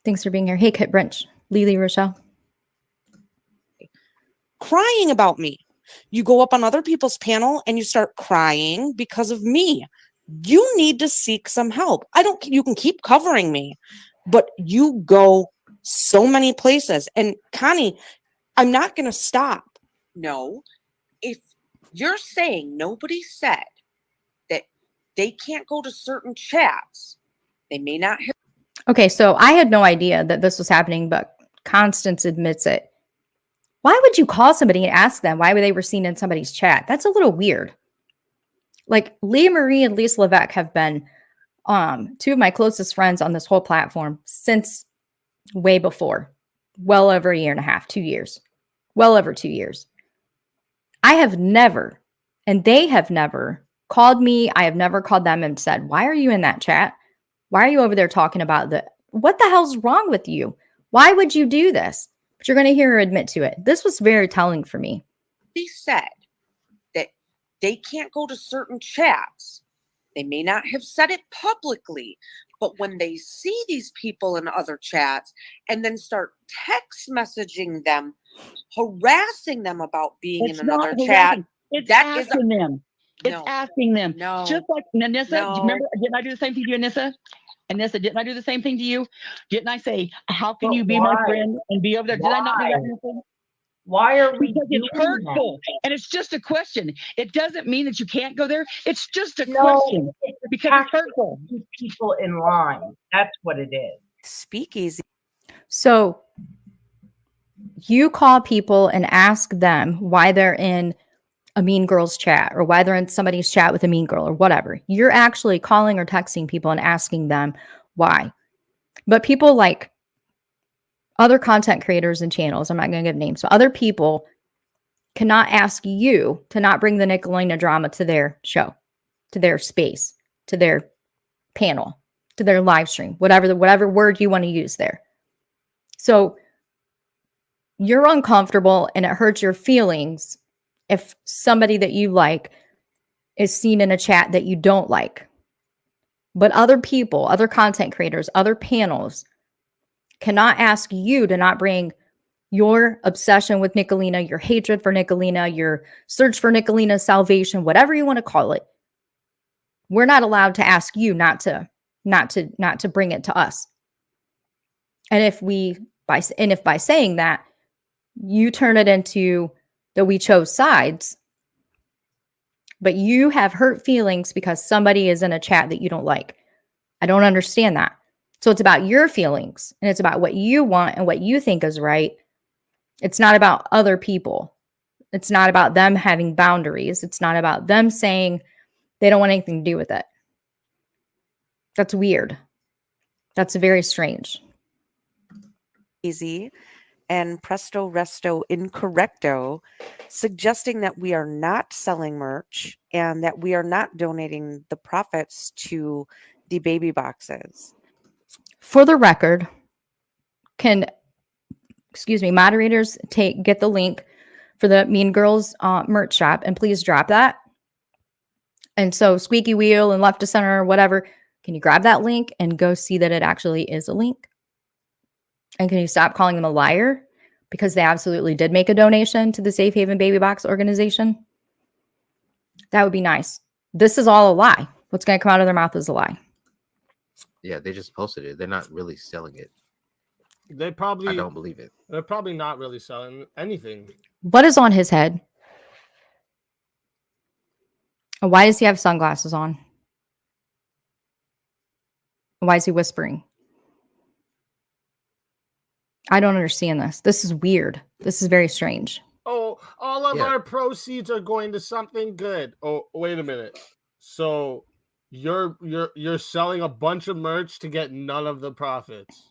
Thanks for being here. Hey, Kit Brunch. Lily Rochelle. Crying about me. You go up on other people's panel and you start crying because of me. You need to seek some help. You can keep covering me, but you go so many places. And Connie, I'm not going to stop. No, if you're saying nobody said that they can't go to certain chats, they may not have. Okay, so I had no idea that this was happening, but Constance admits it. Why would you call somebody and ask them why they were seen in somebody's chat? That's a little weird. Like Leah Marie and Lisa Levesque have been two of my closest friends on this whole platform since way before. Well over a year and a half, 2 years. Well over 2 years. I have never, and they have never called me. I have never called them and said, why are you in that chat? Why are you over there talking about what the hell's wrong with you? Why would you do this? But you're going to hear her admit to it. This was very telling for me. They said that they can't go to certain chats. They may not have said it publicly, but when they see these people in other chats and then start text messaging them, harassing them about being in another chat, it's asking them. It's asking them. No. Just like Anissa, do you remember, didn't I do the same thing to you, Anissa? Anissa, didn't I do the same thing to you? Didn't I say, how can you be my friend and be over there? Did I not do that, Anissa? Why are we Because it's doing hurtful, that? and it's just a question. It doesn't mean that you can't go there. It's just a No, question because it's hurtful. Keep people in line. That's what it is. Speakeasy. So you call people and ask them why they're in a Mean Girls chat or why they're in somebody's chat with a mean girl or whatever. You're actually calling or texting people and asking them why. But people like other content creators and channels, I'm not going to give names, but other people cannot ask you to not bring the Nickalina drama to their show, to their space, to their panel, to their live stream, whatever word you want to use there. So you're uncomfortable and it hurts your feelings if somebody that you like is seen in a chat that you don't like. But other people, other content creators, other panels cannot ask you to not bring your obsession with Nickalina, your hatred for Nickalina, your search for Nickalina's salvation, whatever you want to call it. We're not allowed to ask you not to bring it to us. And if by saying that, you turn it into that we chose sides, but you have hurt feelings because somebody is in a chat that you don't like. I don't understand that. So it's about your feelings and it's about what you want and what you think is right. It's not about other people. It's not about them having boundaries. It's not about them saying they don't want anything to do with it. That's weird. That's very strange. Easy and presto resto incorrecto, suggesting that we are not selling merch and that we are not donating the profits to the baby boxes. For the record, can moderators get the link for the Mean Girls merch shop, and please drop that. And so Squeaky Wheel and Left to Center or whatever, can you grab that link and go see that it actually is a link? And can you stop calling them a liar? Because they absolutely did make a donation to the Safe Haven Baby Box organization. That would be nice. This is all a lie. What's going to come out of their mouth is a lie. Yeah, they just posted it. They're not really selling it. They probably I don't believe it. They're probably not really selling anything. What is on his head? And why does he have sunglasses on? Why is he whispering? I don't understand this. This is weird. This is very strange. Oh, all of our proceeds are going to something good. Oh, wait a minute. So you're selling a bunch of merch to get none of the profits.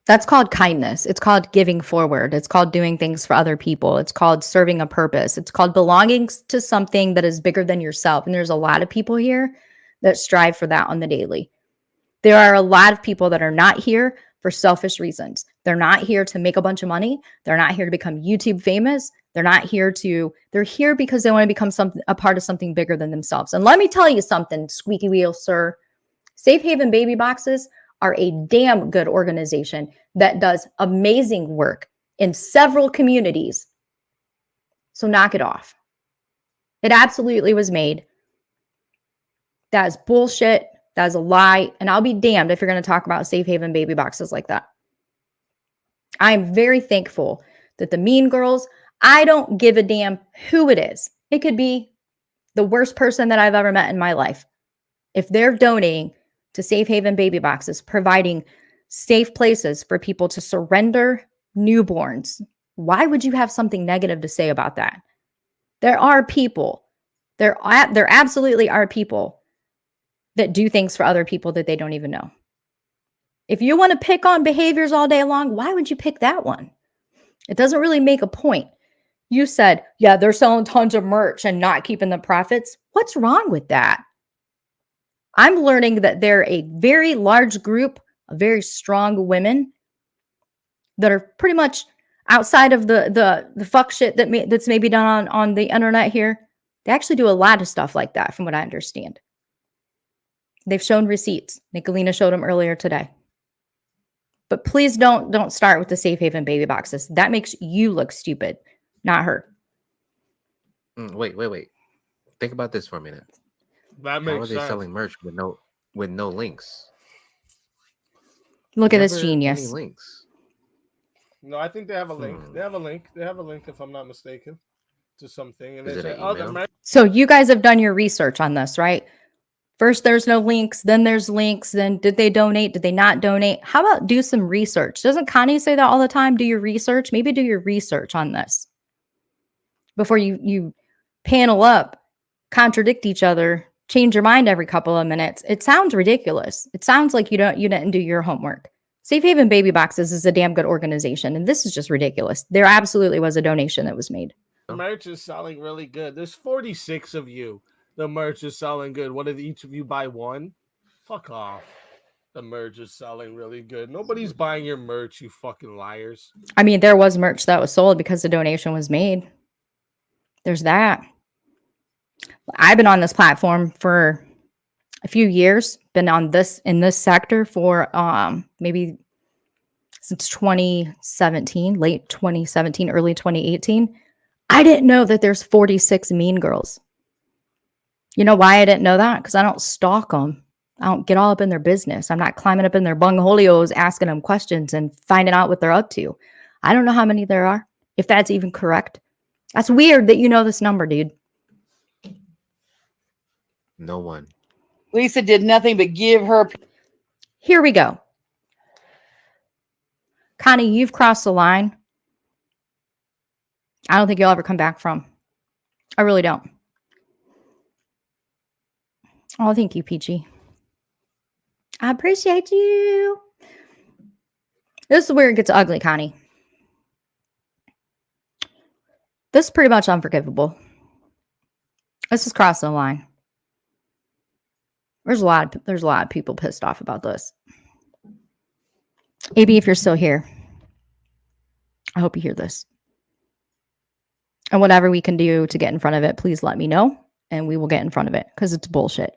That's called kindness. It's called giving forward. It's called doing things for other people. It's called serving a purpose. It's called belonging to something that is bigger than yourself. And there's a lot of people here that strive for that on the daily. There are a lot of people that are not here for selfish reasons. They're not here to make a bunch of money. They're not here to become YouTube famous. They're here because they want to become a part of something bigger than themselves. And let me tell you something, Squeaky Wheel, sir. Safe Haven Baby Boxes are a damn good organization that does amazing work in several communities. So knock it off. It absolutely was made. That is bullshit. That is a lie. And I'll be damned if you're going to talk about Safe Haven Baby Boxes like that. I'm very thankful that the Mean Girls, I don't give a damn who it is. It could be the worst person that I've ever met in my life. If they're donating to Safe Haven Baby Boxes, providing safe places for people to surrender newborns, why would you have something negative to say about that? There are people, there absolutely are people that do things for other people that they don't even know. If you want to pick on behaviors all day long, why would you pick that one? It doesn't really make a point. You said, yeah, they're selling tons of merch and not keeping the profits. What's wrong with that? I'm learning that they're a very large group of very strong women that are pretty much outside of the fuck shit that's maybe done on the internet here. They actually do a lot of stuff like that, from what I understand. They've shown receipts. Nickalina showed them earlier today. But please don't start with the Safe Haven Baby Boxes. That makes you look stupid, not her. Wait. Think about this for a minute. That How are makes they sense. selling merch with no links? Look at this Never genius. any links. No, I think they have a link. They have a link. They have a link, if I'm not mistaken, to something. And Is they it say, an email? So you guys have done your research on this, right? First, there's no links. Then there's links. Then did they donate? Did they not donate? How about do some research? Doesn't Connie say that all the time? Do your research. Maybe do your research on this before you panel up, contradict each other, change your mind every couple of minutes. It sounds ridiculous. It sounds like you didn't do your homework. Safe Haven Baby Boxes is a damn good organization, and this is just ridiculous. There absolutely was a donation that was made. The merch is selling really good. There's 46 of you. The merch is selling good. What if each of you buy one? Fuck off. The merch is selling really good. Nobody's buying your merch, you fucking liars. I mean, there was merch that was sold because the donation was made. There's that. I've been on this platform for a few years, been on in this sector for maybe since 2017, late 2017, early 2018. I didn't know that there's 46 Mean Girls. You know why I didn't know that? Because I don't stalk them. I don't get all up in their business. I'm not climbing up in their bungholios, asking them questions and finding out what they're up to. I don't know how many there are, if that's even correct. That's weird that you know this number, dude. No one. Lisa did nothing but give her. Here we go. Connie, you've crossed the line. I don't think you'll ever come back from. I really don't. Oh, thank you, Peachy. I appreciate you. This is where it gets ugly, Connie. This is pretty much unforgivable. This is crossing the line. There's a lot of people pissed off about this. AB, if you're still here, I hope you hear this. And whatever we can do to get in front of it, please let me know and we will get in front of it because it's bullshit.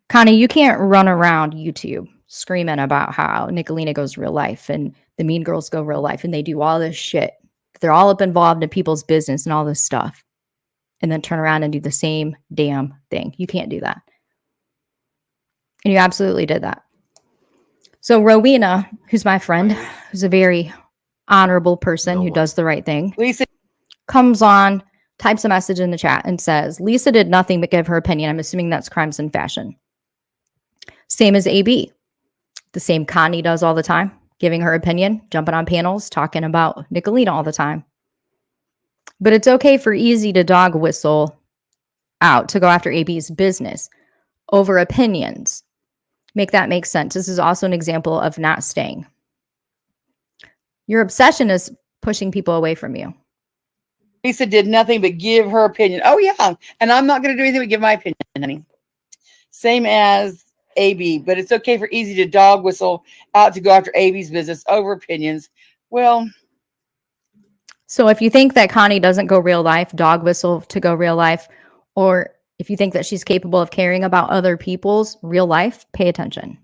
Connie, you can't run around YouTube screaming about how Nickalina goes real life and the Mean Girls go real life and they do all this shit. They're all up involved in people's business and all this stuff. And then turn around and do the same damn thing. You can't do that. And you absolutely did that. So Rowena, who's my friend, who's a very honorable person who does the right thing, Lisa, comes on, types a message in the chat and says, Lisa did nothing but give her opinion. I'm assuming that's crimes and fashion. Same as AB. The same Connie does all the time, giving her opinion, jumping on panels, talking about Nickalina all the time. But it's okay for Easy to dog whistle out to go after AB's business over opinions. Make that make sense. This is also an example of not staying. Your obsession is pushing people away from you. Lisa did nothing but give her opinion. Oh, yeah. And I'm not going to do anything but give my opinion, honey. Same as AB, but it's okay for Easy to dog whistle out to go after AB's business over opinions. Well, so if you think that Connie doesn't go real life, dog whistle to go real life, or if you think that she's capable of caring about other people's real life, pay attention.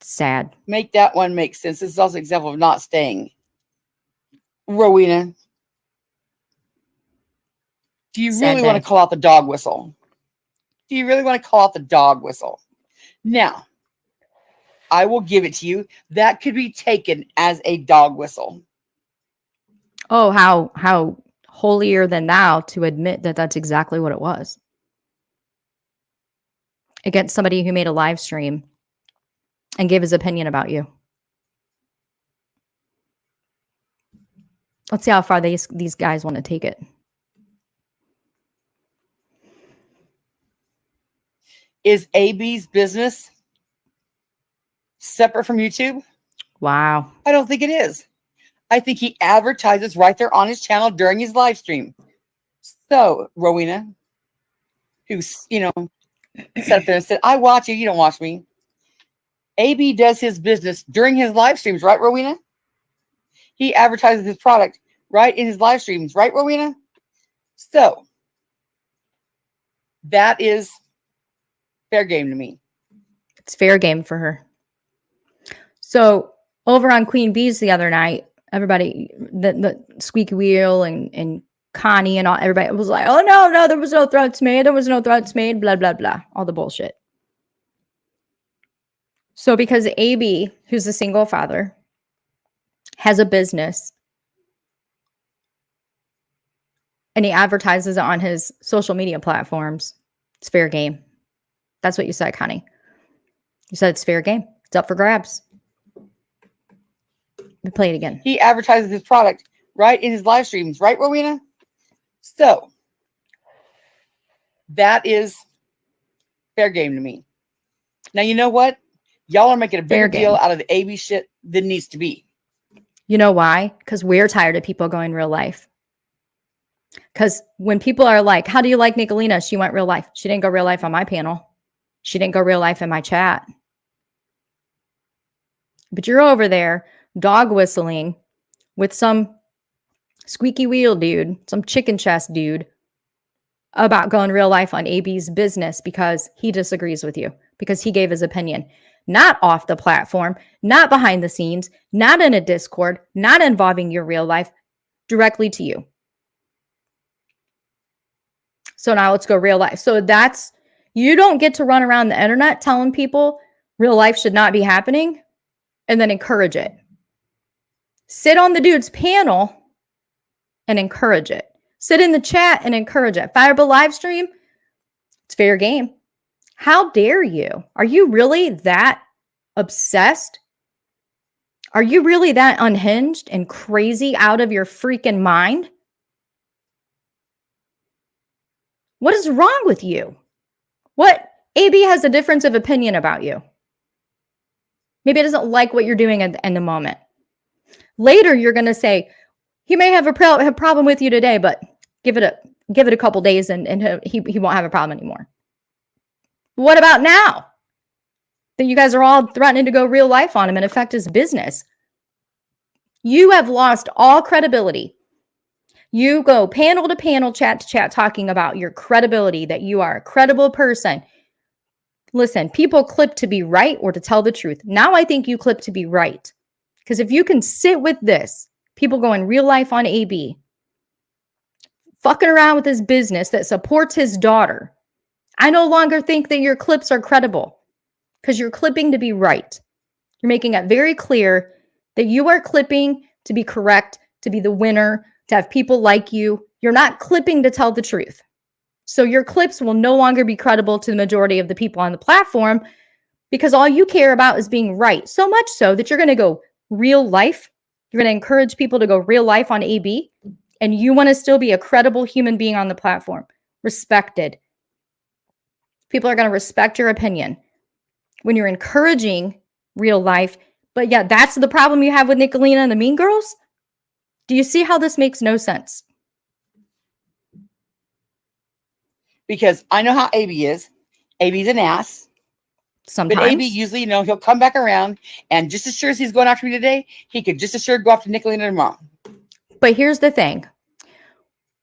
Sad. make that one make sense. This is also an example of not staying. Rowena, do you Sad really want day. to call out the dog whistle? Do you really want to call out the dog whistle? Now, I will give it to you. That could be taken as a dog whistle. Oh, how holier than thou to admit that that's exactly what it was. Against somebody who made a live stream and gave his opinion about you. Let's see how far these guys want to take it. Is AB's business separate from YouTube? Wow. I don't think it is. I think he advertises right there on his channel during his live stream. So, Rowena, who's, sat there and said, I watch you, you don't watch me. AB does his business during his live streams, right, Rowena? He advertises his product right in his live streams, right, Rowena? So, that is fair game to me. It's fair game for her. So over on Queen Bee's the other night, everybody, the squeaky wheel and Connie and all, everybody was like, oh, no, there was no threats made. There was no threats made, blah, blah, blah. All the bullshit. So because AB, who's a single father, has a business and he advertises it on his social media platforms, it's fair game. That's what you said, Connie. You said it's fair game. It's up for grabs. We play it again. He advertises his product right in his live streams, right, Rowena? So, that is fair game to me. Now, you know what? Y'all are making a bigger deal out of the AB shit than needs to be. You know why? Because we're tired of people going real life. Because when people are like, how do you like Nickalina? She went real life. She didn't go real life on my panel. She didn't go real life in my chat. But you're over there dog whistling with some squeaky wheel dude, some chicken chest dude about going real life on AB's business because he disagrees with you, because he gave his opinion. Not off the platform, not behind the scenes, not in a Discord, not involving your real life, directly to you. So now let's go real life. So that's, you don't get to run around the internet telling people real life should not be happening and then encourage it. Sit on the dude's panel and encourage it. Sit in the chat and encourage it. Fireball live stream, it's fair game. How dare you? Are you really that obsessed? Are you really that unhinged and crazy out of your freaking mind? What is wrong with you? What? AB has a difference of opinion about you. Maybe it doesn't like what you're doing in the moment. Later, you're going to say, he may have a problem with you today, but give it a couple days and he won't have a problem anymore. What about now? That you guys are all threatening to go real life on him and affect his business. You have lost all credibility. You go panel to panel, chat to chat, talking about your credibility, that you are a credible person. Listen, people clip to be right or to tell the truth. Now I think you clip to be right. Because if you can sit with this, people go in real life on AB, fucking around with his business that supports his daughter, I no longer think that your clips are credible because you're clipping to be right. You're making it very clear that you are clipping to be correct, to be the winner, to have people like you. You're not clipping to tell the truth. So your clips will no longer be credible to the majority of the people on the platform because all you care about is being right. So much so that you're going to go real life. You're going to encourage people to go real life on AB, and you want to still be a credible human being on the platform, respected. People are going to respect your opinion when you're encouraging real life. But yeah, that's the problem you have with Nickalina and the Mean Girls. Do you see how this makes no sense? Because I know how AB is. AB's an ass. Sometimes. But AB usually, he'll come back around, and just as sure as he's going after me today, he could just as sure go after Nickalina tomorrow. But here's the thing.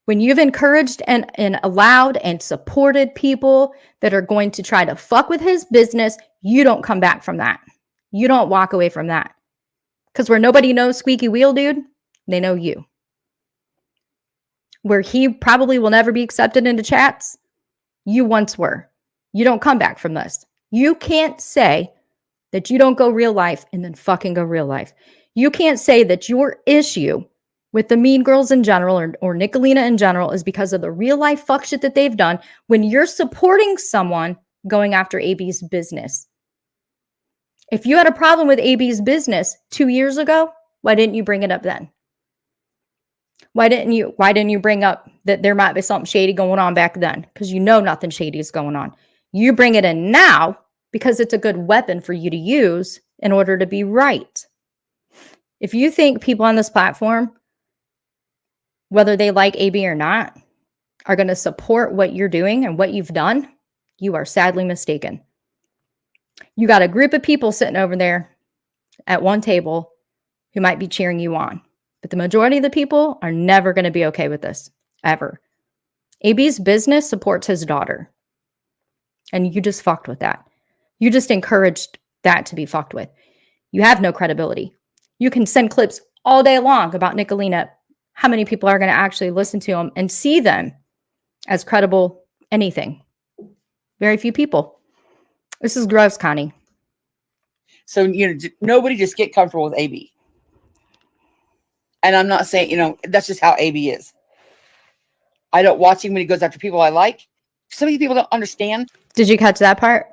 When you've encouraged and allowed and supported people that are going to try to fuck with his business, you don't come back from that. You don't walk away from that. Because where nobody knows Squeaky Wheel, dude, they know you. Where he probably will never be accepted into chats, you once were. You don't come back from this. You can't say that you don't go real life and then fucking go real life. You can't say that your issue with the Mean Girls in general or Nickalina in general is because of the real life fuck shit that they've done when you're supporting someone going after AB's business. If you had a problem with AB's business 2 years ago, why didn't you bring it up then? Why didn't you bring up that there might be something shady going on back then? Because you know nothing shady is going on. You bring it in now because it's a good weapon for you to use in order to be right. If you think people on this platform, whether they like AB or not, are going to support what you're doing and what you've done, you are sadly mistaken. You got a group of people sitting over there at one table who might be cheering you on. But the majority of the people are never going to be okay with this, ever. AB's business supports his daughter. And you just fucked with that. You just encouraged that to be fucked with. You have no credibility. You can send clips all day long about Nickalina. How many people are going to actually listen to them and see them as credible anything? Very few people. This is gross, Connie. So, nobody just get comfortable with AB. And I'm not saying, that's just how AB is. I don't watch him when he goes after people I like. Some of you people don't understand. Did you catch that part?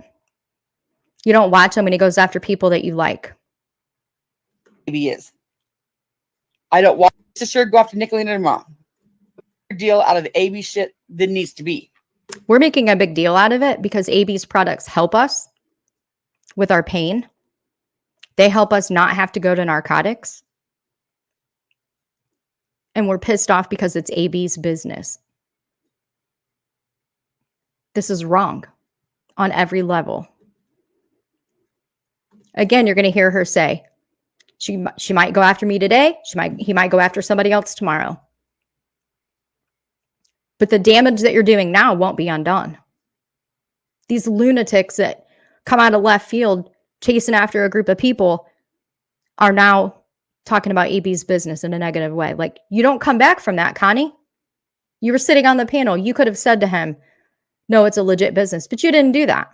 You don't watch him when he goes after people that you like. AB is. I don't watch to sure go after Nickalina tomorrow. Deal out of the AB shit that needs to be. We're making a big deal out of it because AB's products help us with our pain. They help us not have to go to narcotics. And we're pissed off because it's AB's business. This is wrong on every level. Again, you're going to hear her say, she might go after me today. He might go after somebody else tomorrow. But the damage that you're doing now won't be undone. These lunatics that come out of left field chasing after a group of people are now talking about AB's business in a negative way. Like, you don't come back from that, Connie. You were sitting on the panel. You could have said to him, no, it's a legit business, but you didn't do that.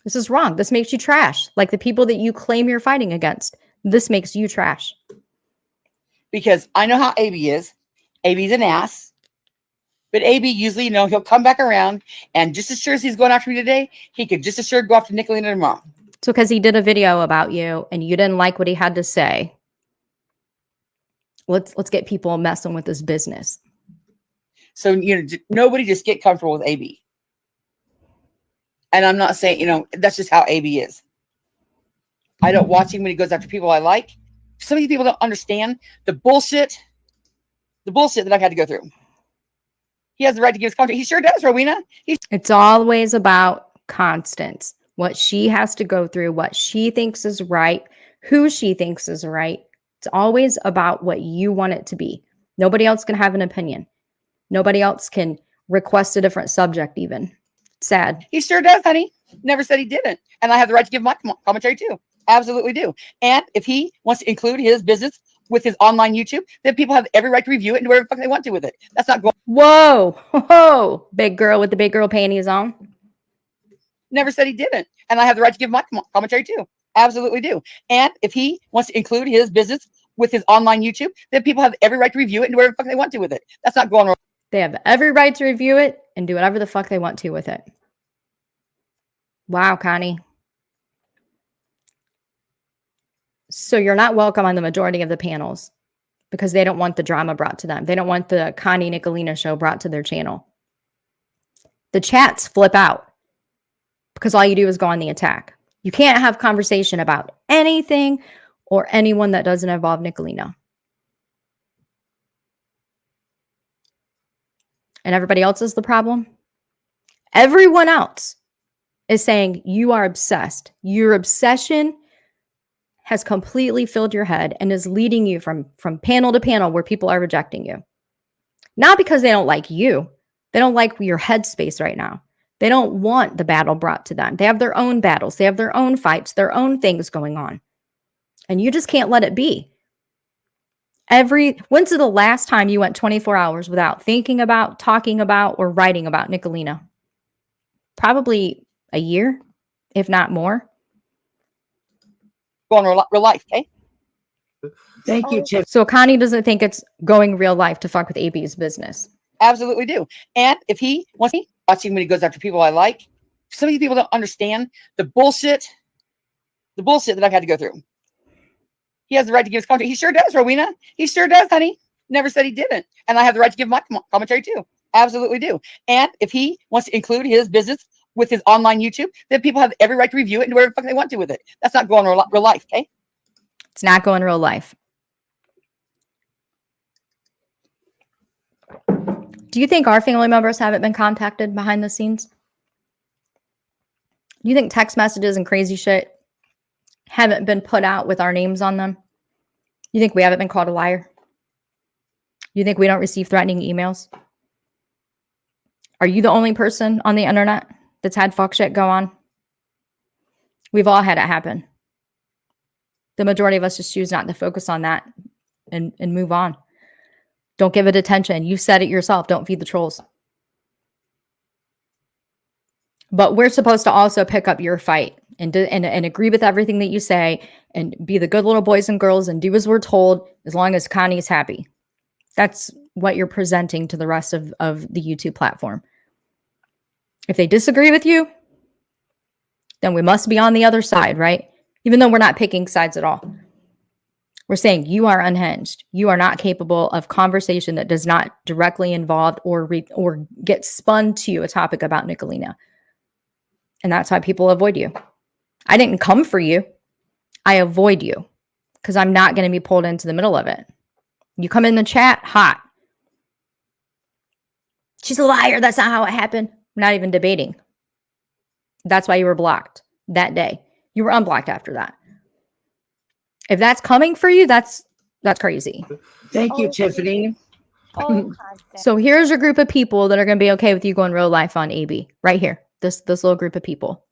This is wrong. This makes you trash. Like the people that you claim you're fighting against. This makes you trash. Because I know how AB is. AB's an ass. But AB usually, he'll come back around, and just as sure as he's going after me today, he could just as sure go after Nickalina tomorrow. So because he did a video about you and you didn't like what he had to say, let's get people messing with this business. So, nobody just get comfortable with AB. And I'm not saying, that's just how AB is. I don't watch him when he goes after people I like. Some of you people don't understand the bullshit that I've had to go through. He has the right to give his contract. He sure does, Rowena. It's always about Constance, what she has to go through, what she thinks is right, who she thinks is right. It's always about what you want it to be. Nobody else can have an opinion. Nobody else can request a different subject even. Sad. He sure does, honey. Never said he didn't. And I have the right to give my commentary too. Absolutely do. And if he wants to include his business with his online YouTube, then people have every right to review it and do whatever the fuck they want to with it. That's not going. Whoa. Whoa. Big girl with the big girl panties on. Never said he didn't. And I have the right to give my commentary too. Absolutely do. And if he wants to include his business with his online YouTube, then people have every right to review it and do whatever the fuck they want to with it. That's not going wrong. They have every right to review it and do whatever the fuck they want to with it. Wow, Connie. So you're not welcome on the majority of the panels because they don't want the drama brought to them. They don't want the Connie Nickalina show brought to their channel. The chats flip out because all you do is go on the attack. You can't have conversation about anything or anyone that doesn't involve Nickalina. And everybody else is the problem. Everyone else is saying you are obsessed. Your obsession has completely filled your head and is leading you from panel to panel where people are rejecting you. Not because they don't like you. They don't like your headspace right now. They don't want the battle brought to them. They have their own battles. They have their own fights, their own things going on. And you just can't let it be. When's the last time you went 24 hours without thinking about, talking about, or writing about Nickalina? Probably a year, if not more. Going real life, okay? Thank you, Tiff. So Connie doesn't think it's going real life to fuck with AB's business. Absolutely do. And if he wants me watching when he goes after people I like, some of these people don't understand the bullshit that I've had to go through. He has the right to give his commentary. He sure does, Rowena. He sure does, honey. Never said he didn't. And I have the right to give my commentary too. Absolutely do. And if he wants to include his business with his online YouTube, then people have every right to review it and do whatever the fuck they want to with it. That's not going real life, okay? It's not going real life. Do you think our family members haven't been contacted behind the scenes? Do you think text messages and crazy shit haven't been put out with our names on them? You think we haven't been called a liar? You think we don't receive threatening emails? Are you the only person on the internet that's had fuck shit go on? We've all had it happen. The majority of us just choose not to focus on that and move on. Don't give it attention. You said it yourself. Don't feed the trolls. But we're supposed to also pick up your fight and agree with everything that you say and be the good little boys and girls and do as we're told as long as Connie's happy. That's what you're presenting to the rest of the YouTube platform. If they disagree with you, then we must be on the other side, right? Even though we're not picking sides at all. We're saying you are unhinged. You are not capable of conversation that does not directly involve or get spun to a topic about Nickalina. And that's why people avoid you. I didn't come for you. I avoid you because I'm not going to be pulled into the middle of it. You come in the chat, hot. She's a liar. That's not how it happened. We're not even debating. That's why you were blocked that day. You were unblocked after that. If that's coming for you, that's crazy. Thank you, Tiffany. So here's your group of people that are going to be okay with you going real life on AB. Right here. This little group of people.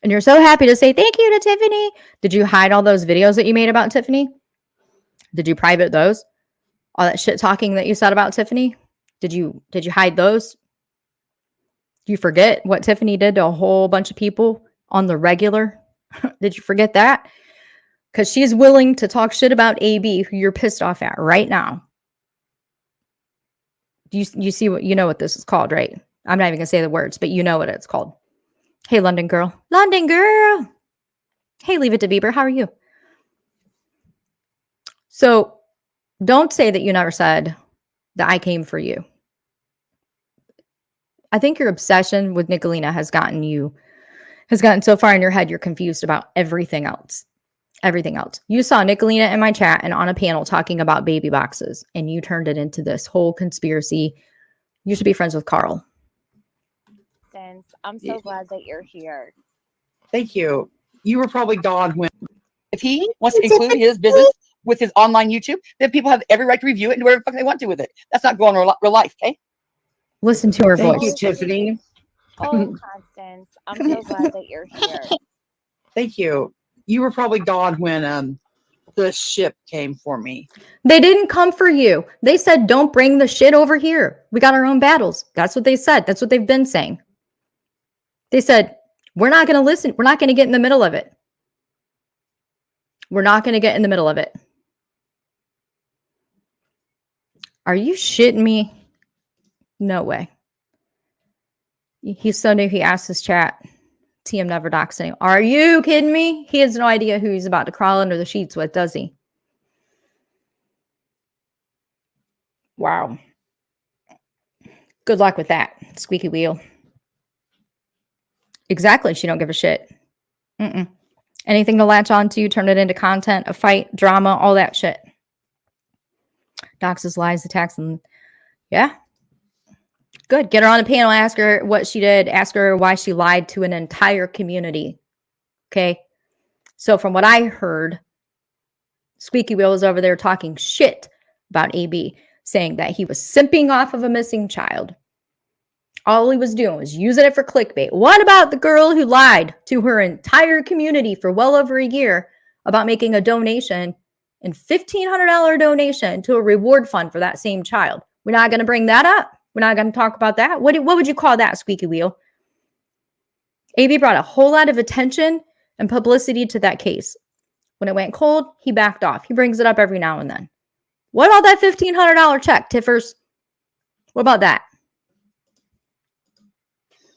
And you're so happy to say thank you to Tiffany. Did you hide all those videos that you made about Tiffany? Did you private those? All that shit talking that you said about Tiffany? Did you hide those? Do you forget what Tiffany did to a whole bunch of people on the regular? Did you forget that? Because she's willing to talk shit about AB, who you're pissed off at right now. You see what you know what this is called, right? I'm not even gonna say the words, but you know what it's called. Hey, London girl. London girl. Hey, Leave It to Bieber. How are you? So don't say that you never said that I came for you. I think your obsession with Nickalina has gotten so far in your head, you're confused about everything else. Everything else. You saw Nickalina in my chat and on a panel talking about baby boxes, and you turned it into this whole conspiracy. You should be friends with Carl. I'm so glad that you're here. Thank you. You were probably gone when. If he wants to include his business with his online YouTube, then people have every right to review it and do whatever the fuck they want to with it. That's not going real life, okay? Listen to her Thank voice. you, Tiffany. Oh, Constance, I'm so glad that you're here. Thank you. You were probably gone when the ship came for me. They didn't come for you. They said, don't bring the shit over here. We got our own battles. That's what they said. That's what they've been saying. They said, we're not going to listen. We're not going to get in the middle of it. We're not going to get in the middle of it. Are you shitting me? No way. He's so new. He asked his chat. TM never docs anyone. Are you kidding me? He has no idea who he's about to crawl under the sheets with, does he? Wow. Good luck with that, squeaky wheel. Exactly. She don't give a shit. Anything to latch on to, turn it into content, a fight, drama, all that shit. Doxes, lies, attacks, and yeah. Good. Get her on a panel. Ask her what she did. Ask her why she lied to an entire community. Okay. So from what I heard, Squeaky Wheel was over there talking shit about AB, saying that he was simping off of a missing child. All he was doing was using it for clickbait. What about the girl who lied to her entire community for well over a year about making a donation and $1,500 donation to a reward fund for that same child? We're not going to bring that up. We're not going to talk about that. What would you call that, Squeaky Wheel? AB brought a whole lot of attention and publicity to that case. When it went cold, he backed off. He brings it up every now and then. What about that $1,500 check, Tiffers? What about that?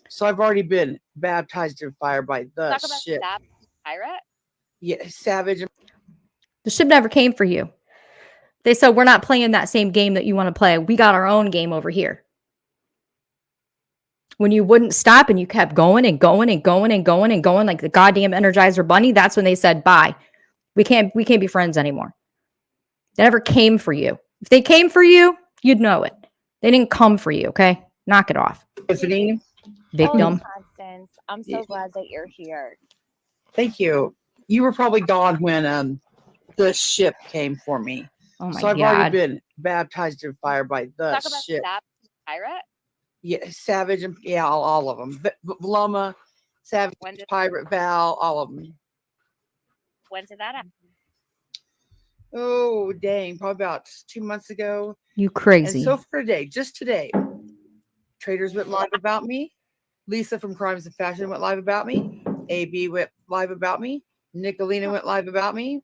So I've already been baptized in fire by the Talk about ship. that pirate. Yeah, Savage. The ship never came for you. They said, we're not playing that same game that you want to play. We got our own game over here. When you wouldn't stop and you kept going and going and going and going and going like the goddamn Energizer Bunny, that's when they said, bye. We can't be friends anymore. They never came for you. If they came for you, you'd know it. They didn't come for you, okay? Knock it off. Tiffany. Victim. Oh, Constance, I'm so glad that you're here. Thank you. You were probably gone when the ship came for me. Oh my So I've God. already been baptized in fire by the Talk about ship. that pirate. Yeah, Savage and yeah, all of them. Vilomah, Savage, Pirate, Val, all of them. When did that happen? Oh, dang. Probably about 2 months ago. You crazy. And so for today, just today, Traders went live about me. Lisa from Crimes and Fashion went live about me. AB went live about me. Nickalina went live about me.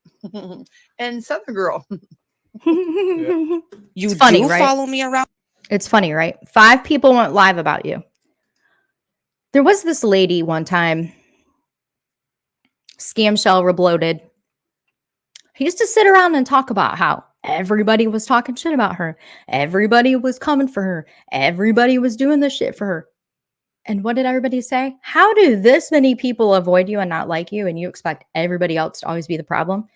And Southern Girl. You It's funny, do right? follow me around. It's funny, right? 5 people went live about you. There was this lady one time, scam shell rebloated. He used to sit around and talk about how everybody was talking shit about her. Everybody was coming for her. Everybody was doing this shit for her. And what did everybody say? How do this many people avoid you and not like you, and you expect everybody else to always be the problem?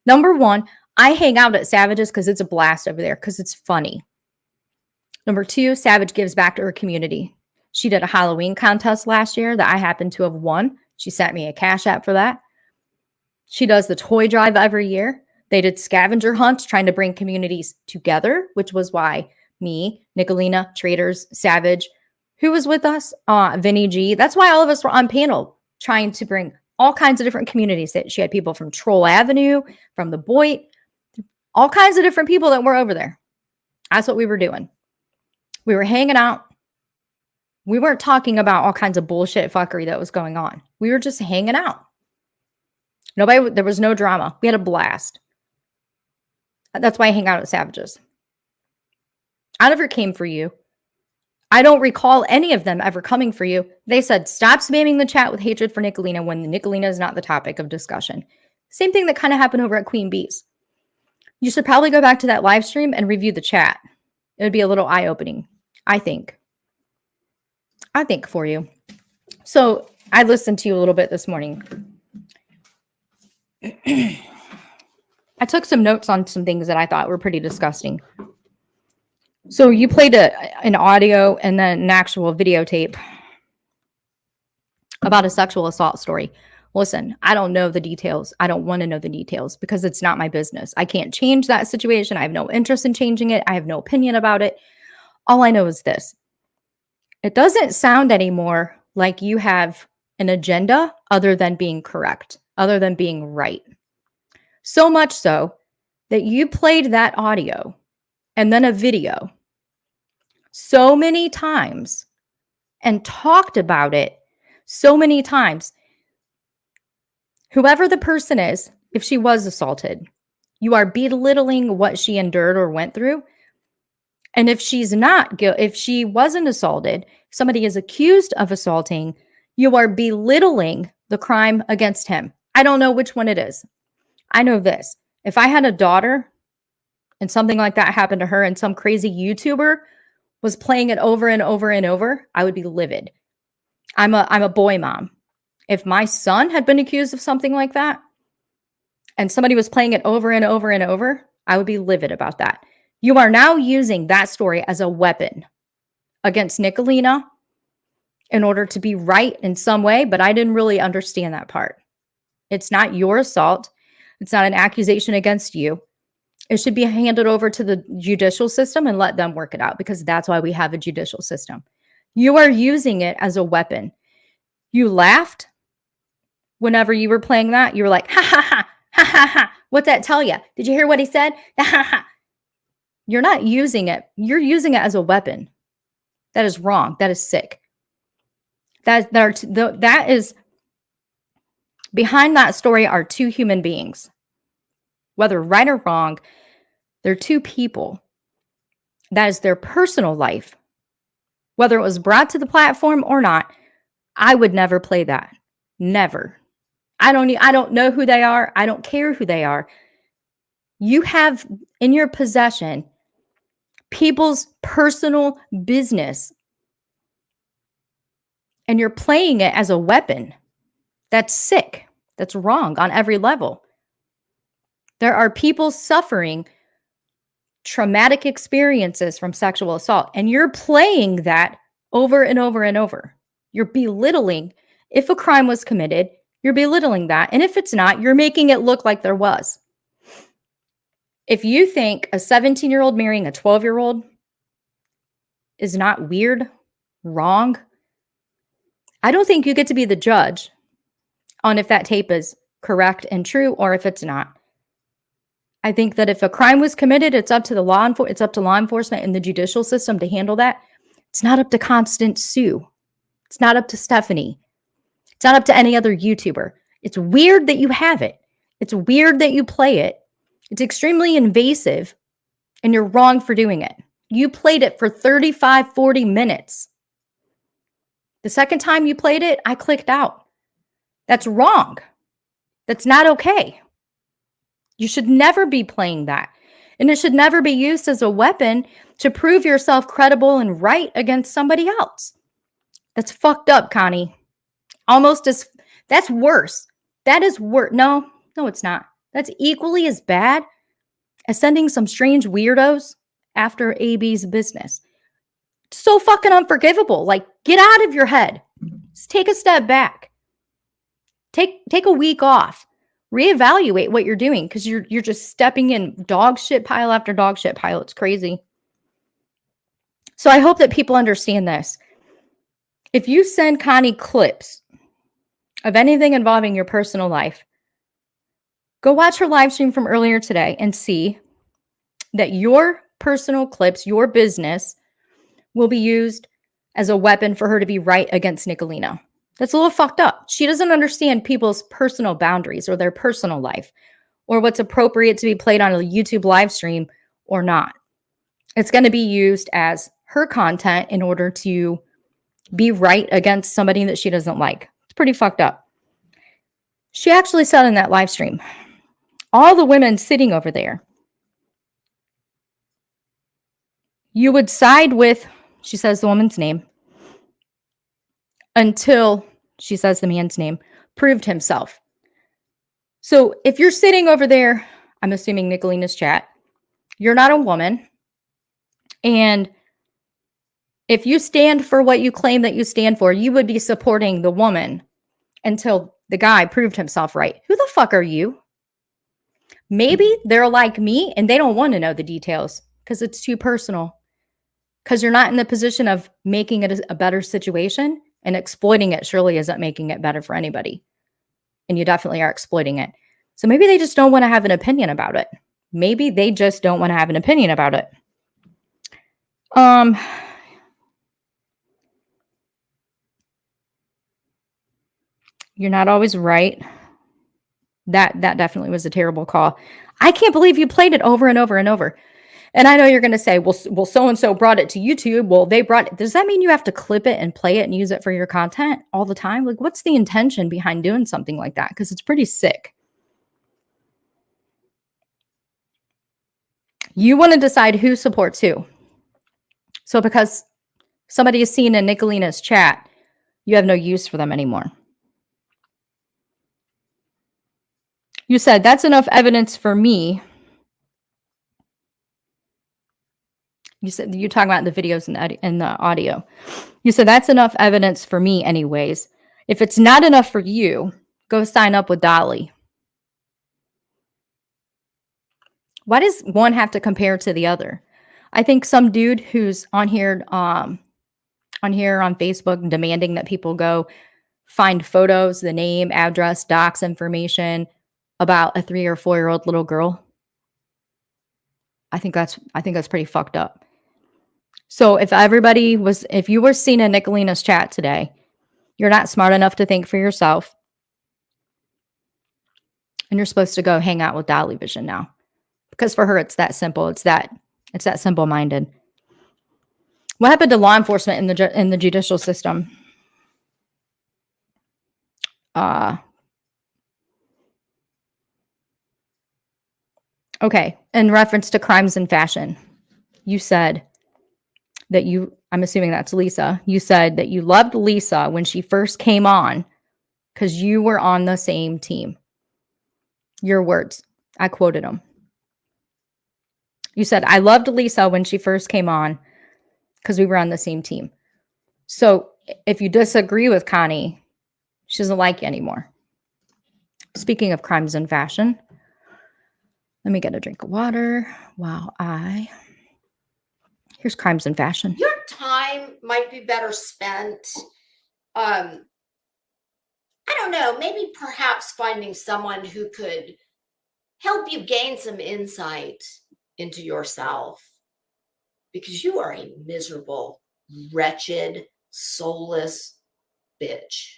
Number one, I hang out at Savage's because it's a blast over there, because it's funny. Number two, Savage gives back to her community. She did a Halloween contest last year that I happened to have won. She sent me a cash app for that. She does the toy drive every year. They did scavenger hunts trying to bring communities together, which was why me, Nickalina, Traders, Savage, who was with us? Vinny G. That's why all of us were on panel trying to bring all kinds of different communities. She had people from Troll Avenue, from the Boyd, all kinds of different people that were over there. That's what we were doing. We were hanging out. We weren't talking about all kinds of bullshit fuckery that was going on. We were just hanging out. There was no drama. We had a blast. That's why I hang out at Savage's. I never came for you. I don't recall any of them ever coming for you. They said, stop spamming the chat with hatred for Nickalina when Nickalina is not the topic of discussion. Same thing that kind of happened over at Queen Bee's. You should probably go back to that live stream and review the chat. It would be a little eye-opening, I think. For you. So I listened to you a little bit this morning. I took some notes on some things that I thought were pretty disgusting. So you played an audio and then an actual videotape about a sexual assault story. Listen, I don't know the details. I don't want to know the details because it's not my business. I can't change that situation. I have no interest in changing it. I have no opinion about it. All I know is this. It doesn't sound anymore like you have an agenda other than being correct, other than being right. So much so that you played that audio and then a video so many times and talked about it so many times. Whoever the person is, if she was assaulted, you are belittling what she endured or went through. And if she's not, if she wasn't assaulted, somebody is accused of assaulting, you are belittling the crime against him. I don't know which one it is. I know this. If I had a daughter and something like that happened to her and some crazy YouTuber was playing it over and over and over, I would be livid. I'm a boy mom. If my son had been accused of something like that and somebody was playing it over and over and over, I would be livid about that. You are now using that story as a weapon against Nickalina in order to be right in some way, but I didn't really understand that part. It's not your assault. It's not an accusation against you. It should be handed over to the judicial system and let them work it out because that's why we have a judicial system. You are using it as a weapon. You laughed whenever you were playing that. You were like, ha, ha, ha, ha, ha, ha. What's that tell you? Did you hear what he said? Ha, ha, ha. You're not using it. You're using it as a weapon. That is wrong. That is sick. That is behind that story are two human beings. Whether right or wrong, they're two people. That is their personal life. Whether it was brought to the platform or not, I would never play that. Never. I don't know who they are. I don't care who they are. You have in your possession people's personal business, and you're playing it as a weapon. That's sick. That's wrong on every level. There are people suffering traumatic experiences from sexual assault, and you're playing that over and over and over. You're belittling. If a crime was committed, you're belittling that. And if it's not, you're making it look like there was. If you think a 17-year-old marrying a 12-year-old is not weird, wrong, I don't think you get to be the judge on if that tape is correct and true or if it's not. I think that if a crime was committed, it's up to law enforcement and the judicial system to handle that. It's not up to Constance Sue. It's not up to Stephanie. It's not up to any other YouTuber. It's weird that you have it. It's weird that you play it. It's extremely invasive, and you're wrong for doing it. You played it for 35, 40 minutes. The second time you played it, I clicked out. That's wrong. That's not okay. You should never be playing that. And it should never be used as a weapon to prove yourself credible and right against somebody else. That's fucked up, Connie. That's worse. That is worse. No, it's not. That's equally as bad as sending some strange weirdos after AB's business. It's so fucking unforgivable. Like, get out of your head. Just take a step back. Take a week off. Reevaluate what you're doing because you're just stepping in dog shit pile after dog shit pile. It's crazy. So I hope that people understand this. If you send Connie clips of anything involving your personal life, go watch her live stream from earlier today and see that your personal clips, your business, will be used as a weapon for her to be right against Nickalina. That's a little fucked up. She doesn't understand people's personal boundaries or their personal life or what's appropriate to be played on a YouTube live stream or not. It's going to be used as her content in order to be right against somebody that she doesn't like. It's pretty fucked up. She actually said in that live stream, all the women sitting over there, you would side with, she says the woman's name, until, she says the man's name, proved himself. So if you're sitting over there, I'm assuming Nickalina's chat, you're not a woman. And if you stand for what you claim that you stand for, you would be supporting the woman until The guy proved himself right. Who the fuck are you? Maybe they're like me and they don't want to know the details because it's too personal. Because you're not in the position of making it a better situation, and exploiting it surely isn't making it better for anybody. And you definitely are exploiting it. So maybe they just don't want to have an opinion about it. Maybe they just don't want to have an opinion about it. You're not always right. That definitely was a terrible call. I can't believe you played it over and over and over. And I know you're going to say, well, so-and-so brought it to YouTube. Well, they brought it. Does that mean you have to clip it and play it and use it for your content all the time? Like, what's the intention behind doing something like that? Because it's pretty sick. You want to decide who supports who. So because somebody is seen in Nickalina's chat, you have no use for them anymore. You said, that's enough evidence for me. You said, you're talking about the videos and the audio. You said, that's enough evidence for me anyways. If it's not enough for you, go sign up with Dolly. Why does one have to compare to the other? I think some dude who's on here on Facebook demanding that people go find photos, the name, address, docs information about a 3 or 4-year-old little girl. I think that's pretty fucked up. So if you were seen in Nickalina's chat today, you're not smart enough to think for yourself. And you're supposed to go hang out with Dolly Vision now. Because for her, it's that simple. It's that simple-minded. What happened to law enforcement in the judicial system? Okay. In reference to crimes and fashion, you said that I'm assuming that's Lisa. You said that you loved Lisa when she first came on because you were on the same team. Your words. I quoted them. You said, I loved Lisa when she first came on because we were on the same team. So if you disagree with Connie, she doesn't like you anymore. Speaking of crimes and fashion, let me get a drink of water while here's crimes and fashion. Your time might be better spent, I don't know, maybe perhaps finding someone who could help you gain some insight into yourself, because you are a miserable, wretched, soulless bitch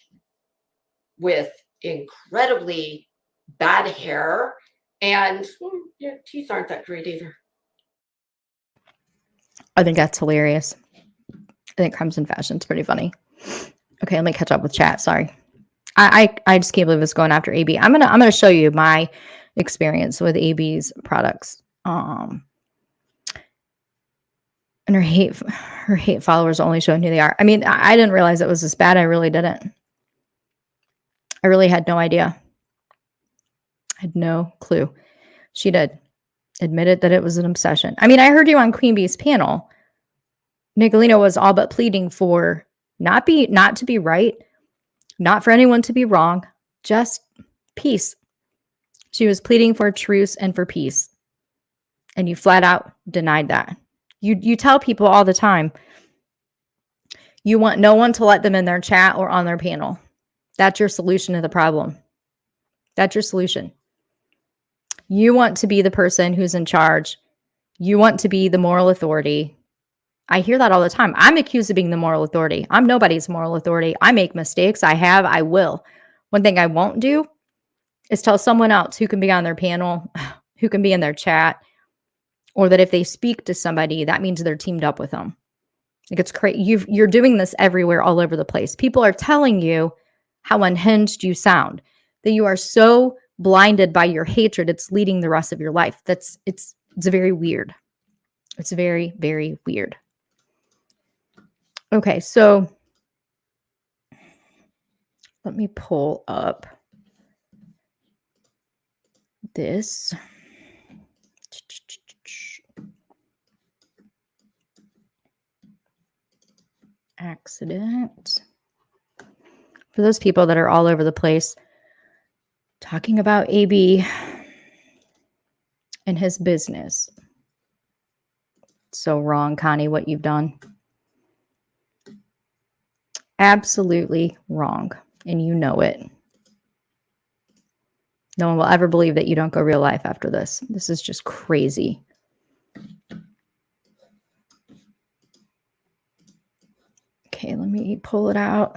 with incredibly bad hair, and your teeth aren't that great either. I think that's hilarious. I think crimes and fashion is pretty funny. Okay, let me catch up with chat. Sorry. I just can't believe it's going after AB. I'm gonna show you my experience with AB's products. And her hate followers only showing who they are. I mean, I didn't realize it was this bad. I really didn't. I really had no idea. I had no clue. She did. Admitted that it was an obsession. I mean, I heard you on Queen Bee's panel. Nickalina was all but pleading for not to be right, not for anyone to be wrong, just peace. She was pleading for truce and for peace. And you flat out denied that. You tell people all the time, you want no one to let them in their chat or on their panel. That's your solution to the problem. That's your solution. You want to be the person who's in charge. You want to be the moral authority. I hear that all the time. I'm accused of being the moral authority. I'm nobody's moral authority. I make mistakes. I will. One thing I won't do is tell someone else who can be on their panel, who can be in their chat, or that if they speak to somebody, that means they're teamed up with them. Like, it's crazy. You're doing this everywhere, all over the place. People are telling you how unhinged you sound, that you are so blinded by your hatred, it's leading the rest of your life. It's very weird. It's very, very weird. Okay, so let me pull up this. Accident. For those people that are all over the place, talking about AB and his business. So wrong, Connie, what you've done. Absolutely wrong. And you know it. No one will ever believe that you don't go real life after this. This is just crazy. Okay, let me pull it out.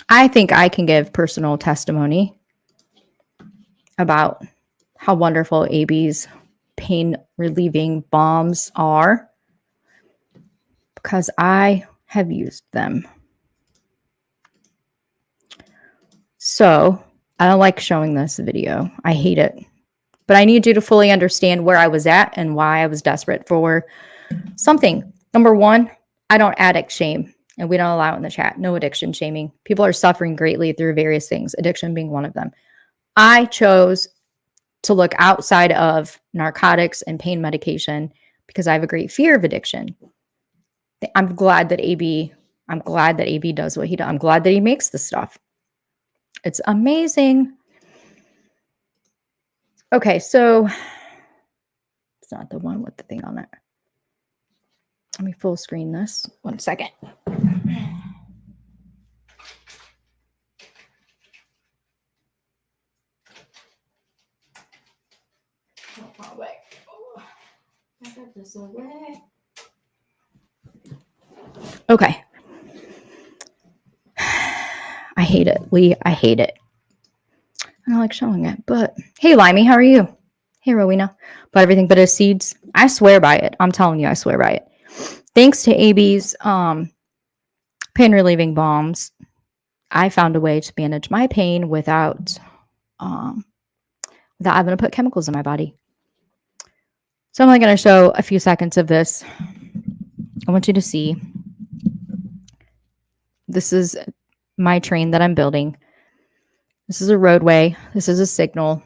I think I can give personal testimony about how wonderful AB's pain relieving balms are because I have used them. So I don't like showing this video. I hate it. But I need you to fully understand where I was at and why I was desperate for something. Number one, I don't addict shame, and we don't allow it in the chat. No addiction shaming. People are suffering greatly through various things, addiction being one of them. I chose to look outside of narcotics and pain medication because I have a great fear of addiction. I'm glad that AB does what he does. I'm glad that he makes this stuff. It's amazing. Okay, so it's not the one with the thing on it. Let me full screen this. 1 second. Okay. I hate it, Lee. I hate it. I don't like showing it, but hey, Limey, how are you? Hey, Rowena. But everything but his seeds. I swear by it. I'm telling you, I swear by it. Thanks to AB's pain relieving balms, I found a way to manage my pain without having to put chemicals in my body. So I'm only going to show a few seconds of this. I want you to see. This is my train that I'm building. This is a roadway. This is a signal.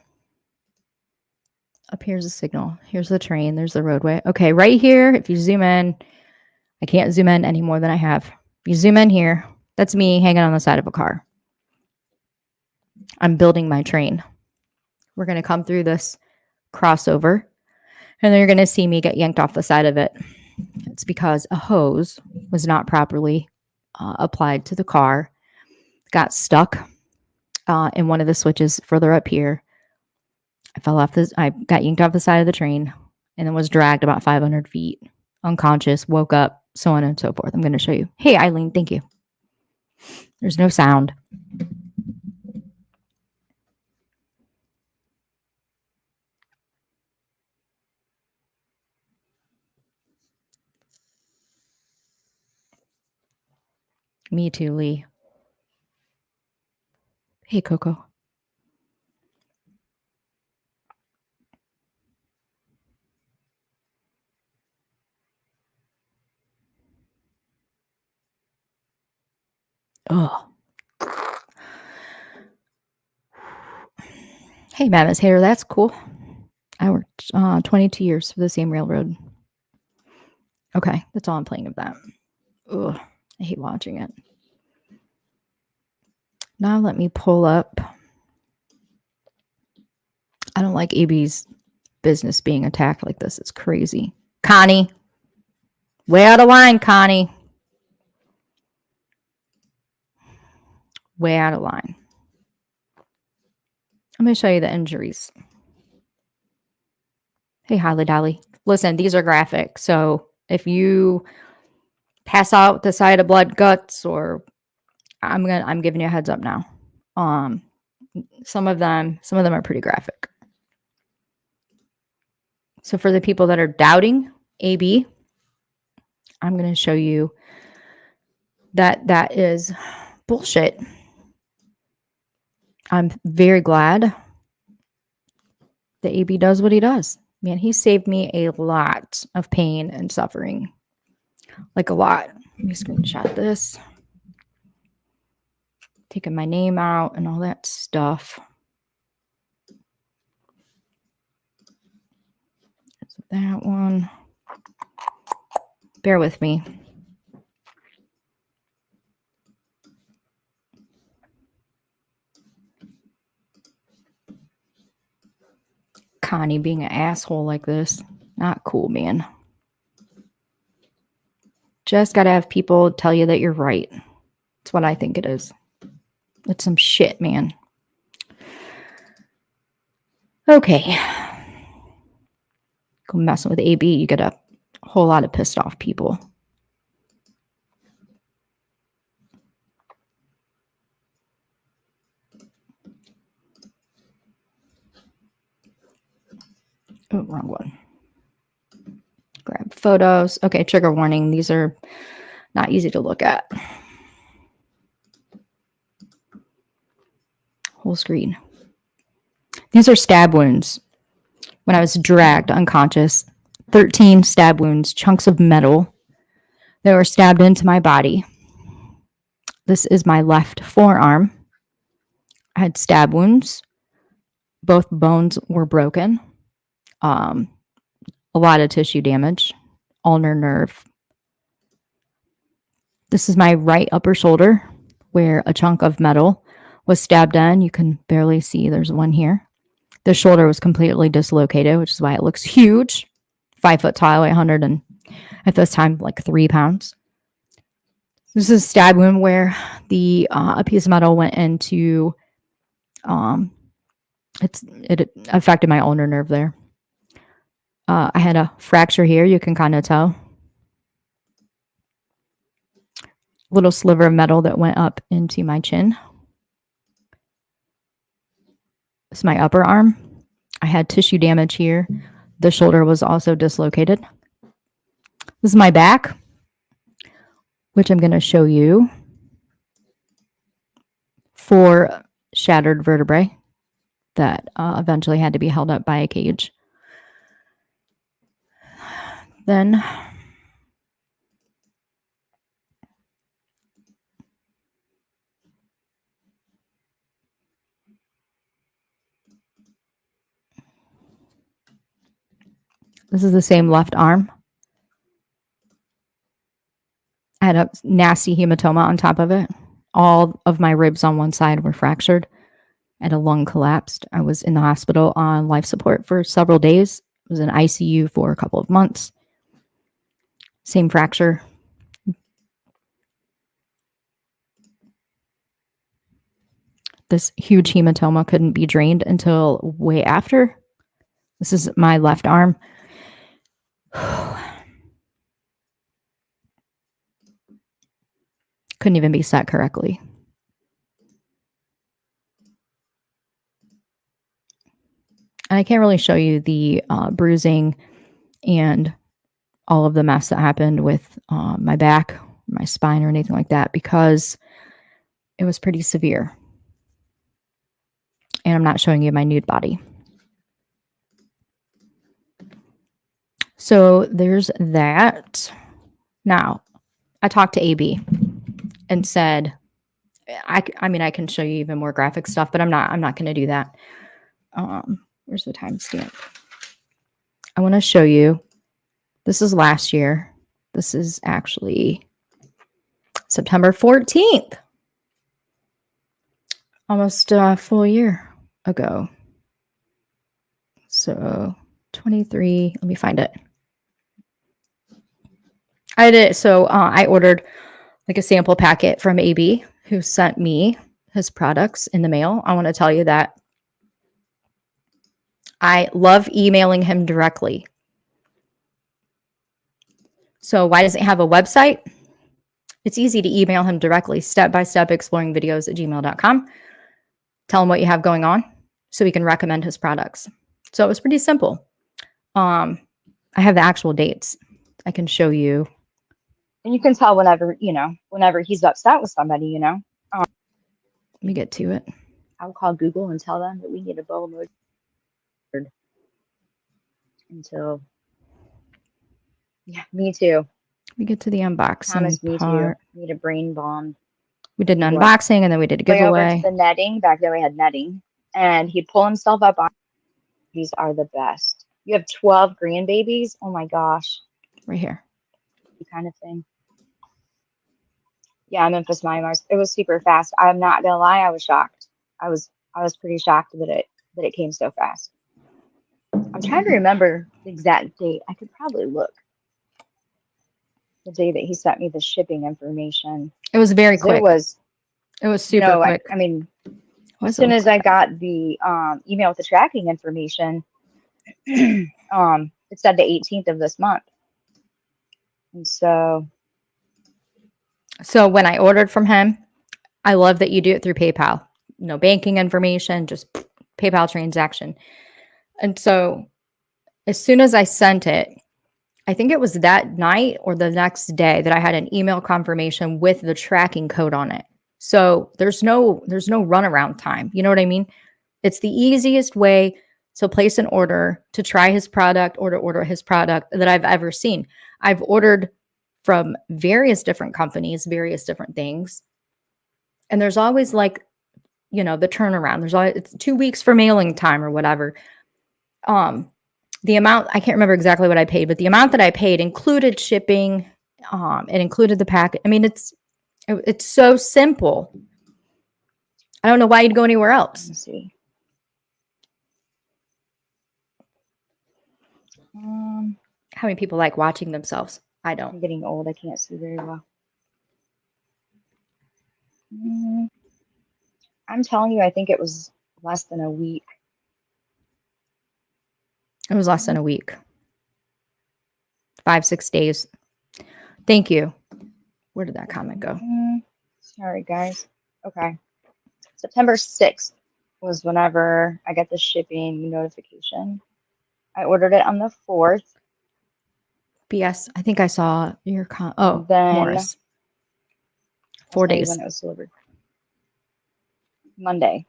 Up here's a signal. Here's the train. There's the roadway. Okay, right here, if you zoom in, I can't zoom in any more than I have. If you zoom in here, that's me hanging on the side of a car. I'm building my train. We're going to come through this crossover, and then you're going to see me get yanked off the side of it. It's because a hose was not properly applied to the car, got stuck in one of the switches further up here. I got yanked off the side of the train and then was dragged about 500 feet, unconscious, woke up, so on and so forth. I'm going to show you. Hey, Eileen, thank you. There's no sound. Me too, Lee. Hey, Coco. Oh. Hey, Mammoth Hair, that's cool. I worked 22 years for the same railroad. Okay, that's all I'm playing of that. Ugh, I hate watching it. Now let me pull up. I don't like AB's business being attacked like this. It's crazy. Connie. Way out of line, Connie. Way out of line. I'm going to show you the injuries. Hey, Holly Dolly. Listen, these are graphic. So if you pass out the side of blood, guts, or I'm giving you a heads up now. Some of them are pretty graphic. So for the people that are doubting AB, I'm going to show you that is bullshit. I'm very glad that AB does what he does. Man, he saved me a lot of pain and suffering. Like a lot. Let me screenshot this. Taking my name out and all that stuff. So that one. Bear with me. Connie being an asshole like this. Not cool, man. Just gotta have people tell you that you're right. That's what I think it is. It's some shit, man. Okay. Go messing with AB, you get a whole lot of pissed off people. Oh, wrong one. Grab photos. Okay, trigger warning. These are not easy to look at. Whole screen. These are stab wounds. When I was dragged unconscious, 13 stab wounds, chunks of metal that were stabbed into my body. This is my left forearm. I had stab wounds. Both bones were broken. A lot of tissue damage. Ulnar nerve. This is my right upper shoulder where a chunk of metal was stabbed in. You can barely see. There's one here. The shoulder was completely dislocated, which is why it looks huge. 5 foot tall, 100 and at this time like 3 pounds. This is a stab wound where the a piece of metal went into it affected my ulnar nerve there. I had a fracture here. You can kind of tell. Little sliver of metal that went up into my chin. This is my upper arm. I had tissue damage here. The shoulder was also dislocated. This is my back, which I'm going to show you. 4 shattered vertebrae that eventually had to be held up by a cage. Then this is the same left arm. I had a nasty hematoma on top of it. All of my ribs on one side were fractured and a lung collapsed. I was in the hospital on life support for several days. I was in ICU for a couple of months. Same fracture. This huge hematoma couldn't be drained until way after. This is my left arm. Couldn't even be set correctly. And I can't really show you the bruising and all of the mess that happened with my back, my spine, or anything like that because it was pretty severe. And I'm not showing you my nude body. So there's that. Now, I talked to AB and said, I mean, I can show you even more graphic stuff, but I'm not going to do that. Where's the timestamp? I want to show you. This is last year. This is actually September 14th. Almost a full year ago. So 23, let me find it. I did. So I ordered like a sample packet from AB who sent me his products in the mail. I want to tell you that I love emailing him directly. So why does it have a website? It's easy to email him directly, stepbystepexploringvideos@gmail.com. Tell him what you have going on so he can recommend his products. So it was pretty simple. I have the actual dates. I can show you. And you can tell whenever he's upset with somebody, let me get to it. I'll call Google and tell them that we need a Vilomah until, yeah, me too. We get to the unboxing Thomas, me part. too. Need a brain bomb. We did an unboxing and then we did a Way over giveaway. to the netting. Back then we had netting. And he'd pull himself up on. These are the best. You have 12 grandbabies. Oh my gosh. Right here. Kind of thing. Yeah, Memphis Mymars. It was super fast. I'm not gonna lie, I was shocked. I was pretty shocked that it came so fast. trying to remember the exact date. I could probably look the day that he sent me the shipping information. It was very 'Cause quick. It was super no, quick. I mean, Was as soon it? as I got the email with the tracking information, it said the 18th of this month. And so when I ordered from him, I love that you do it through PayPal. No banking information, just PayPal transaction. And so as soon as I sent it, I think it was that night or the next day that I had an email confirmation with the tracking code on it. So there's no runaround time. You know what I mean? It's the easiest way to place an order, to try his product or to order his product that I've ever seen. I've ordered from various different companies, various different things. And there's always like, you know, the turnaround. There's always, it's 2 weeks for mailing time or whatever. The amount, I can't remember exactly what I paid, but the amount that I paid included shipping. It included the packet. I mean, it's so simple. I don't know why you'd go anywhere else. let's see. How many people like watching themselves? I don't. I'm getting old. I can't see very well. I'm telling you, I think it was less than a week. It was less than a week. 5-6 days. Thank you. Where did that comment go? Sorry, guys. Okay. September 6th was whenever I got the shipping notification. I ordered it on the 4th. BS. I think I saw your Then Morris. 4 I'll tell you days. when it was delivered. Monday.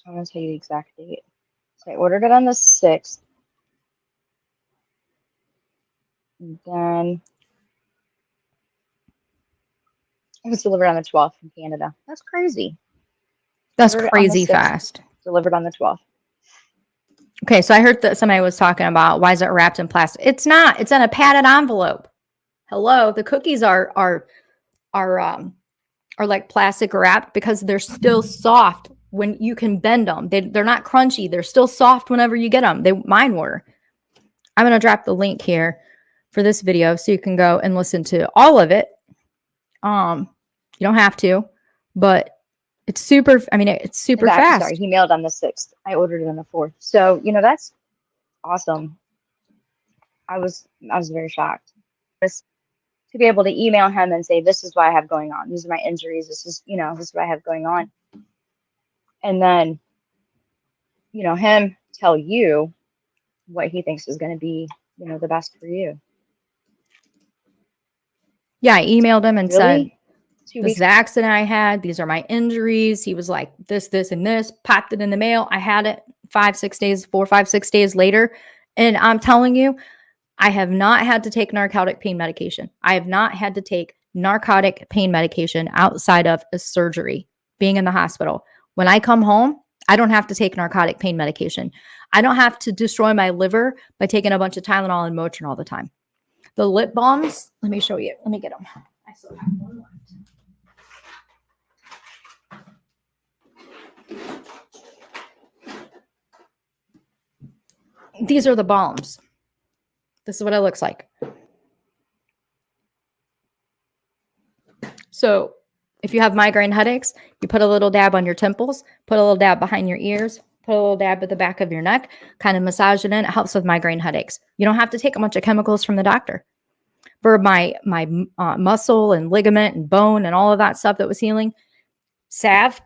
I'm going to tell you the exact date. So I ordered it on the 6th. And then it was delivered on the 12th from Canada. That's crazy. That's Ordered it on the crazy 6th, fast. Delivered on the 12th. Okay, so I heard that somebody was talking about why is it wrapped in plastic? It's not. It's in a padded envelope. Hello, the cookies are like plastic wrapped because they're still soft when you can bend them. They're not crunchy. They're still soft whenever you get them. Mine were. I'm going to drop the link here for this video so you can go and listen to all of it. You don't have to, but it's super. I mean, it's super fast. Sorry, he mailed on the 6th. I ordered it on the 4th. So, you know, that's awesome. I was very shocked. Just to be able to email him and say, this is what I have going on. These are my injuries. This is what I have going on. And then, you know, him tell you what he thinks is going to be, you know, the best for you. Yeah, I emailed him and said, 2 this weeks. is the accident I had. These are my injuries. He was like, this, and this. Popped it in the mail. I had it 4, 5, 6 days later. And I'm telling you, I have not had to take narcotic pain medication. I have not had to take narcotic pain medication outside of a surgery, being in the hospital. When I come home, I don't have to take narcotic pain medication. I don't have to destroy my liver by taking a bunch of Tylenol and Motrin all the time. The lip balms, let me show you. Let me get them. I still have one left. These are the balms. This is what it looks like. So if you have migraine headaches, you put a little dab on your temples, put a little dab behind your ears, put a little dab at the back of your neck, kind of massage it in. It helps with migraine headaches. You don't have to take a bunch of chemicals from the doctor. For my muscle and ligament and bone and all of that stuff that was healing, salve.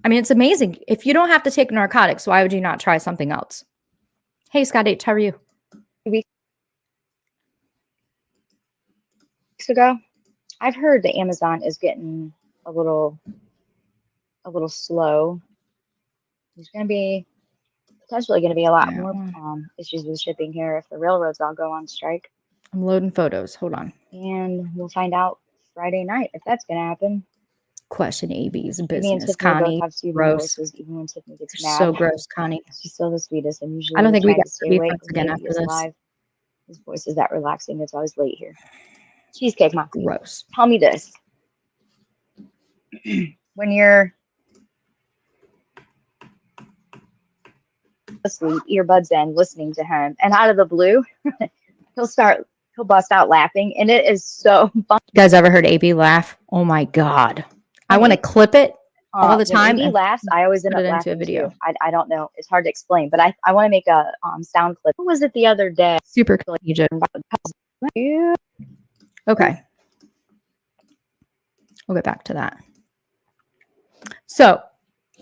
I mean, it's amazing. If you don't have to take narcotics, why would you not try something else? Hey, Scott H., how are you? Weeks ago, I've heard that Amazon is getting a little slow. There's going to be potentially going to be a lot more issues with shipping here if the railroads all go on strike. I'm loading photos. Hold on. And we'll find out Friday night if that's going to happen. Question AB's Me and business. Tiffany Connie, both have soothing gross. voices, even when Tiffany gets You're mad. so gross, Connie. She's still the sweetest. And usually I don't think we trying got to to stay be awake friends when again he after is this. live. His voice is that relaxing. It's always late here. Cheesecake Moxie. Gross. Tell me this. When you're asleep, earbuds in, listening to him, and out of the blue, he'll bust out laughing, and it is so funny. You guys ever heard AB laugh? Oh my God. I want to clip it all the time. When AB laughs, I always end put up it into laughing a video. too. I don't know. It's hard to explain, but I want to make a sound clip. What was it the other day? Super collegiate. Okay. We'll get back to that. So,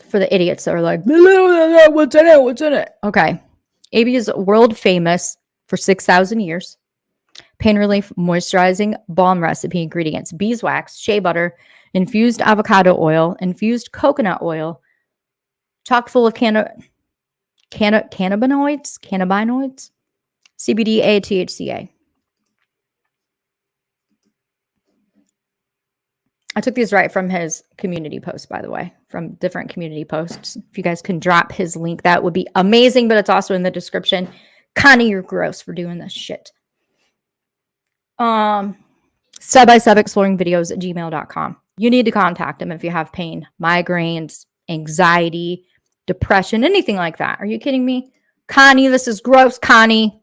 for the idiots that are like, what's in it? What's in it? Okay. AB is world famous for 6,000 years. Pain relief, moisturizing balm recipe ingredients: beeswax, shea butter, infused avocado oil, infused coconut oil, chock full of cannabinoids, CBD, THCA. I took these right from his community post, by the way, from different community posts. If you guys can drop his link, that would be amazing, but it's also in the description. Connie, you're gross for doing this shit. stepbystepexploringvideos@gmail.com. You need to contact him if you have pain, migraines, anxiety, depression, anything like that. Are you kidding me? Connie, this is gross, Connie.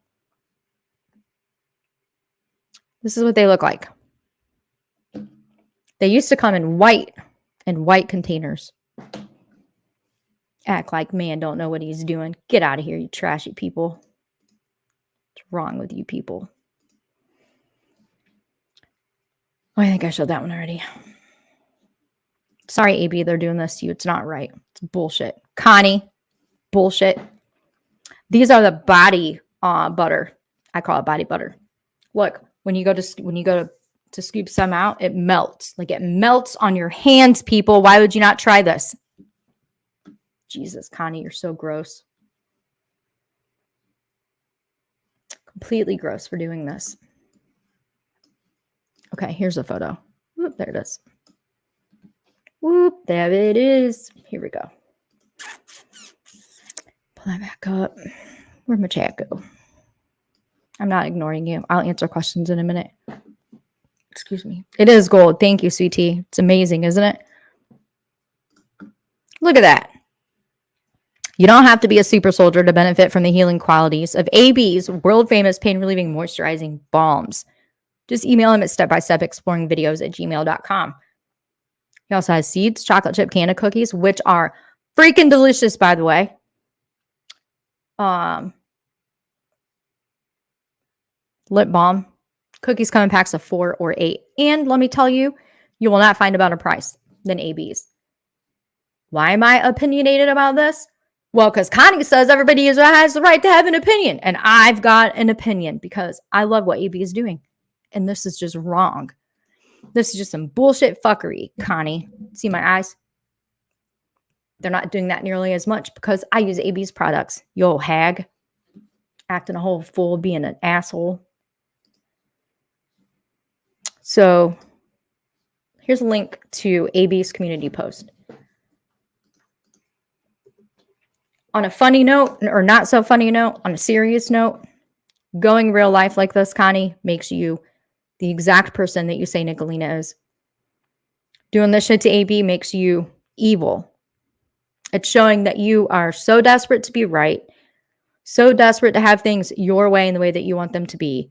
This is what they look like. They used to come in white containers. Act like man don't know what he's doing. Get out of here, you trashy people. What's wrong with you people? Oh, I think I showed that one already. Sorry, AB, they're doing this to you. It's not right. It's bullshit. Connie, bullshit. These are the body butter. I call it body butter. Look, when you go to scoop some out, it melts. Like it melts on your hands, people. Why would you not try this? Jesus, Connie, you're so gross. Completely gross for doing this. Okay, here's a photo. Whoop, there it is. Whoop, there it is. Here we go. Pull that back up. Where'd my chat go? I'm not ignoring you. I'll answer questions in a minute. Excuse me. It is gold. Thank you, sweetie. It's amazing, isn't it? Look at that. You don't have to be a super soldier to benefit from the healing qualities of AB's world-famous pain-relieving moisturizing balms. Just email him at stepbystepexploringvideos@gmail.com. He also has seeds, chocolate chip canna cookies, which are freaking delicious, by the way. Lip balm. Cookies come in packs of 4 or 8. And let me tell you, you will not find a better price than AB's. Why am I opinionated about this? Well, because Connie says everybody has the right to have an opinion. And I've got an opinion because I love what AB is doing. And this is just wrong. This is just some bullshit fuckery, Connie. See my eyes? They're not doing that nearly as much because I use AB's products. You old hag. Acting a whole fool, being an asshole. So here's a link to AB's community post. On a funny note, or not so funny note, on a serious note, going real life like this, Connie, makes you the exact person that you say Nickalina is. Doing this shit to AB makes you evil. It's showing that you are so desperate to be right, so desperate to have things your way and the way that you want them to be,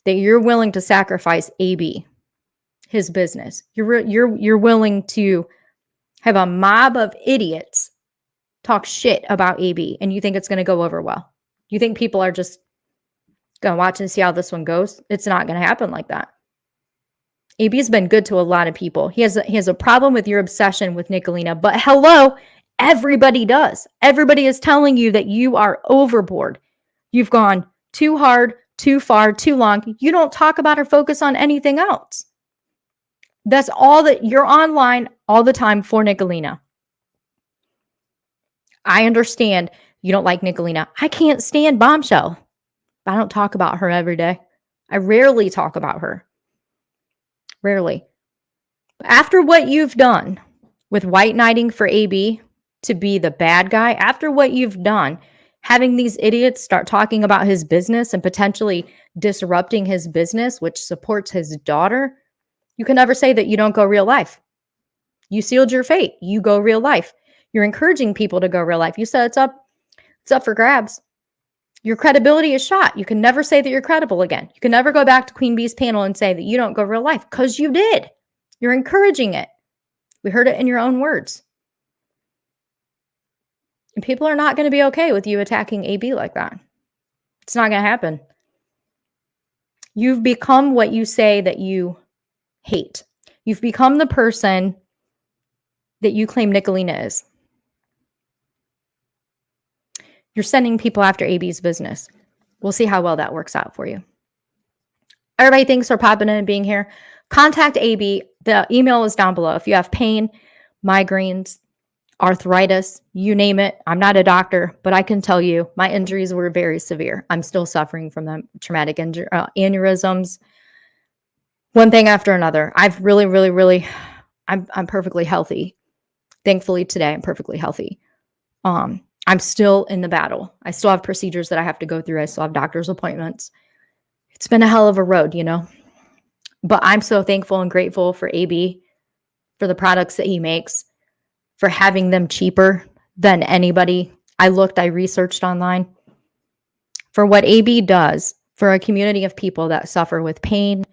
that you're willing to sacrifice AB, his business. You're willing to have a mob of idiots talk shit about AB, and you think it's going to go over well. You think people are just going to watch and see how this one goes? It's not going to happen like that. AB's been good to a lot of people. He has a problem with your obsession with Nickalina, but hello, everybody does. Everybody is telling you that you are overboard. You've gone too hard, too far, too long. You don't talk about or focus on anything else. That's all that you're online all the time for Nickalina. I understand you don't like Nickalina. I can't stand Bombshell. I don't talk about her every day. I rarely talk about her. Rarely. But after what you've done with white knighting for AB to be the bad guy, after what you've done, having these idiots start talking about his business and potentially disrupting his business, which supports his daughter, you can never say that you don't go real life. You sealed your fate. You go real life. You're encouraging people to go real life. You said it's up It's up for grabs. Your credibility is shot. You can never say that you're credible again. You can never go back to Queen Bee's panel and say that you don't go real life, because you did. You're encouraging it. We heard it in your own words. And people are not going to be okay with you attacking AB like that. It's not going to happen. You've become what you say that you hate. You've become the person that you claim Nickalina is. You're sending people after AB's business. We'll see how well that works out for you. Everybody, thanks for popping in and being here. Contact AB. The email is down below. If you have pain, migraines, arthritis, you name it. I'm not a doctor, but I can tell you my injuries were very severe. I'm still suffering from them. Traumatic aneurysms, one thing after another. I've really, I'm perfectly healthy. Thankfully today I'm perfectly healthy. I'm still in the battle. I still have procedures that I have to go through. I still have doctor's appointments. It's been a hell of a road, you know, but I'm so thankful and grateful for AB, for the products that he makes, for having them cheaper than anybody. I researched online for what AB does for a community of people that suffer with pain,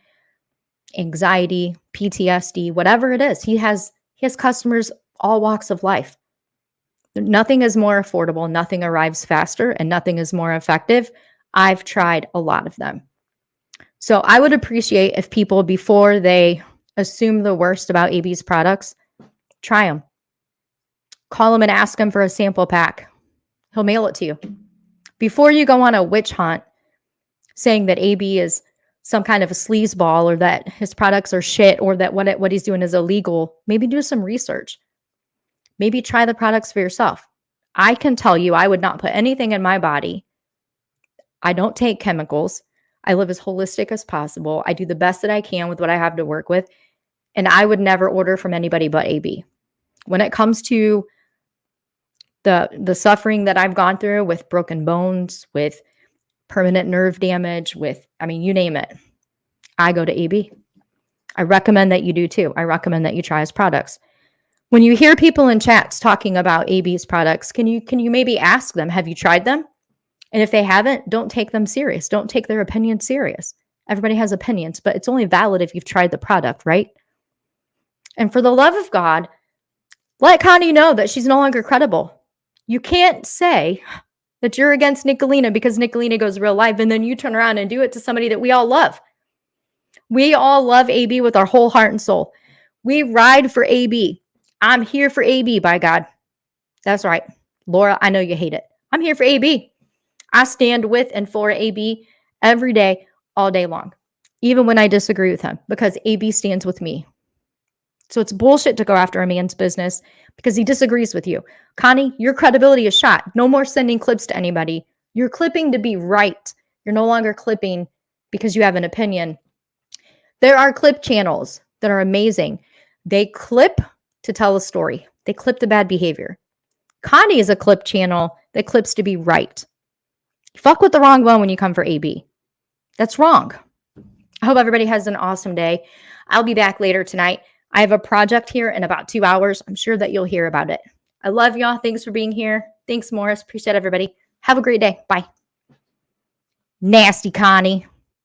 anxiety, PTSD, whatever it is. He has customers all walks of life. Nothing is more affordable, nothing arrives faster, and nothing is more effective. I've tried a lot of them. So I would appreciate if people, before they assume the worst about AB's products, try them. Call him and ask him for a sample pack. He'll mail it to you. Before you go on a witch hunt saying that AB is some kind of a sleazeball, or that his products are shit, or that what he's doing is illegal, maybe do some research. Maybe try the products for yourself. I can tell you, I would not put anything in my body. I don't take chemicals. I live as holistic as possible. I do the best that I can with what I have to work with. And I would never order from anybody but AB. When it comes to the suffering that I've gone through with broken bones, with permanent nerve damage, with, I mean, you name it, I go to AB. I recommend that you do too. I recommend that you try his products. When you hear people in chats talking about AB's products, can you maybe ask them, have you tried them? And if they haven't, don't take them serious. Don't take their opinion serious. Everybody has opinions, but it's only valid if you've tried the product, right? And for the love of God, let Connie know that she's no longer credible. You can't say that you're against Nickalina because Nickalina goes real live, and then you turn around and do it to somebody that we all love. We all love AB with our whole heart and soul. We ride for AB. I'm here for AB, by God. That's right. Laura, I know you hate it. I'm here for AB. I stand with and for AB every day, all day long, even when I disagree with him, because AB stands with me. So it's bullshit to go after a man's business because he disagrees with you. Connie, your credibility is shot. No more sending clips to anybody. You're clipping to be right. You're no longer clipping because you have an opinion. There are clip channels that are amazing. They clip to tell a story. They clip the bad behavior. Connie is a clip channel that clips to be right. You fuck with the wrong one when you come for AB. That's wrong. I hope everybody has an awesome day. I'll be back later tonight. I have a project here in about 2 hours. I'm sure that you'll hear about it. I love y'all. Thanks for being here. Thanks, Morris. Appreciate everybody. Have a great day. Bye. Nasty Connie.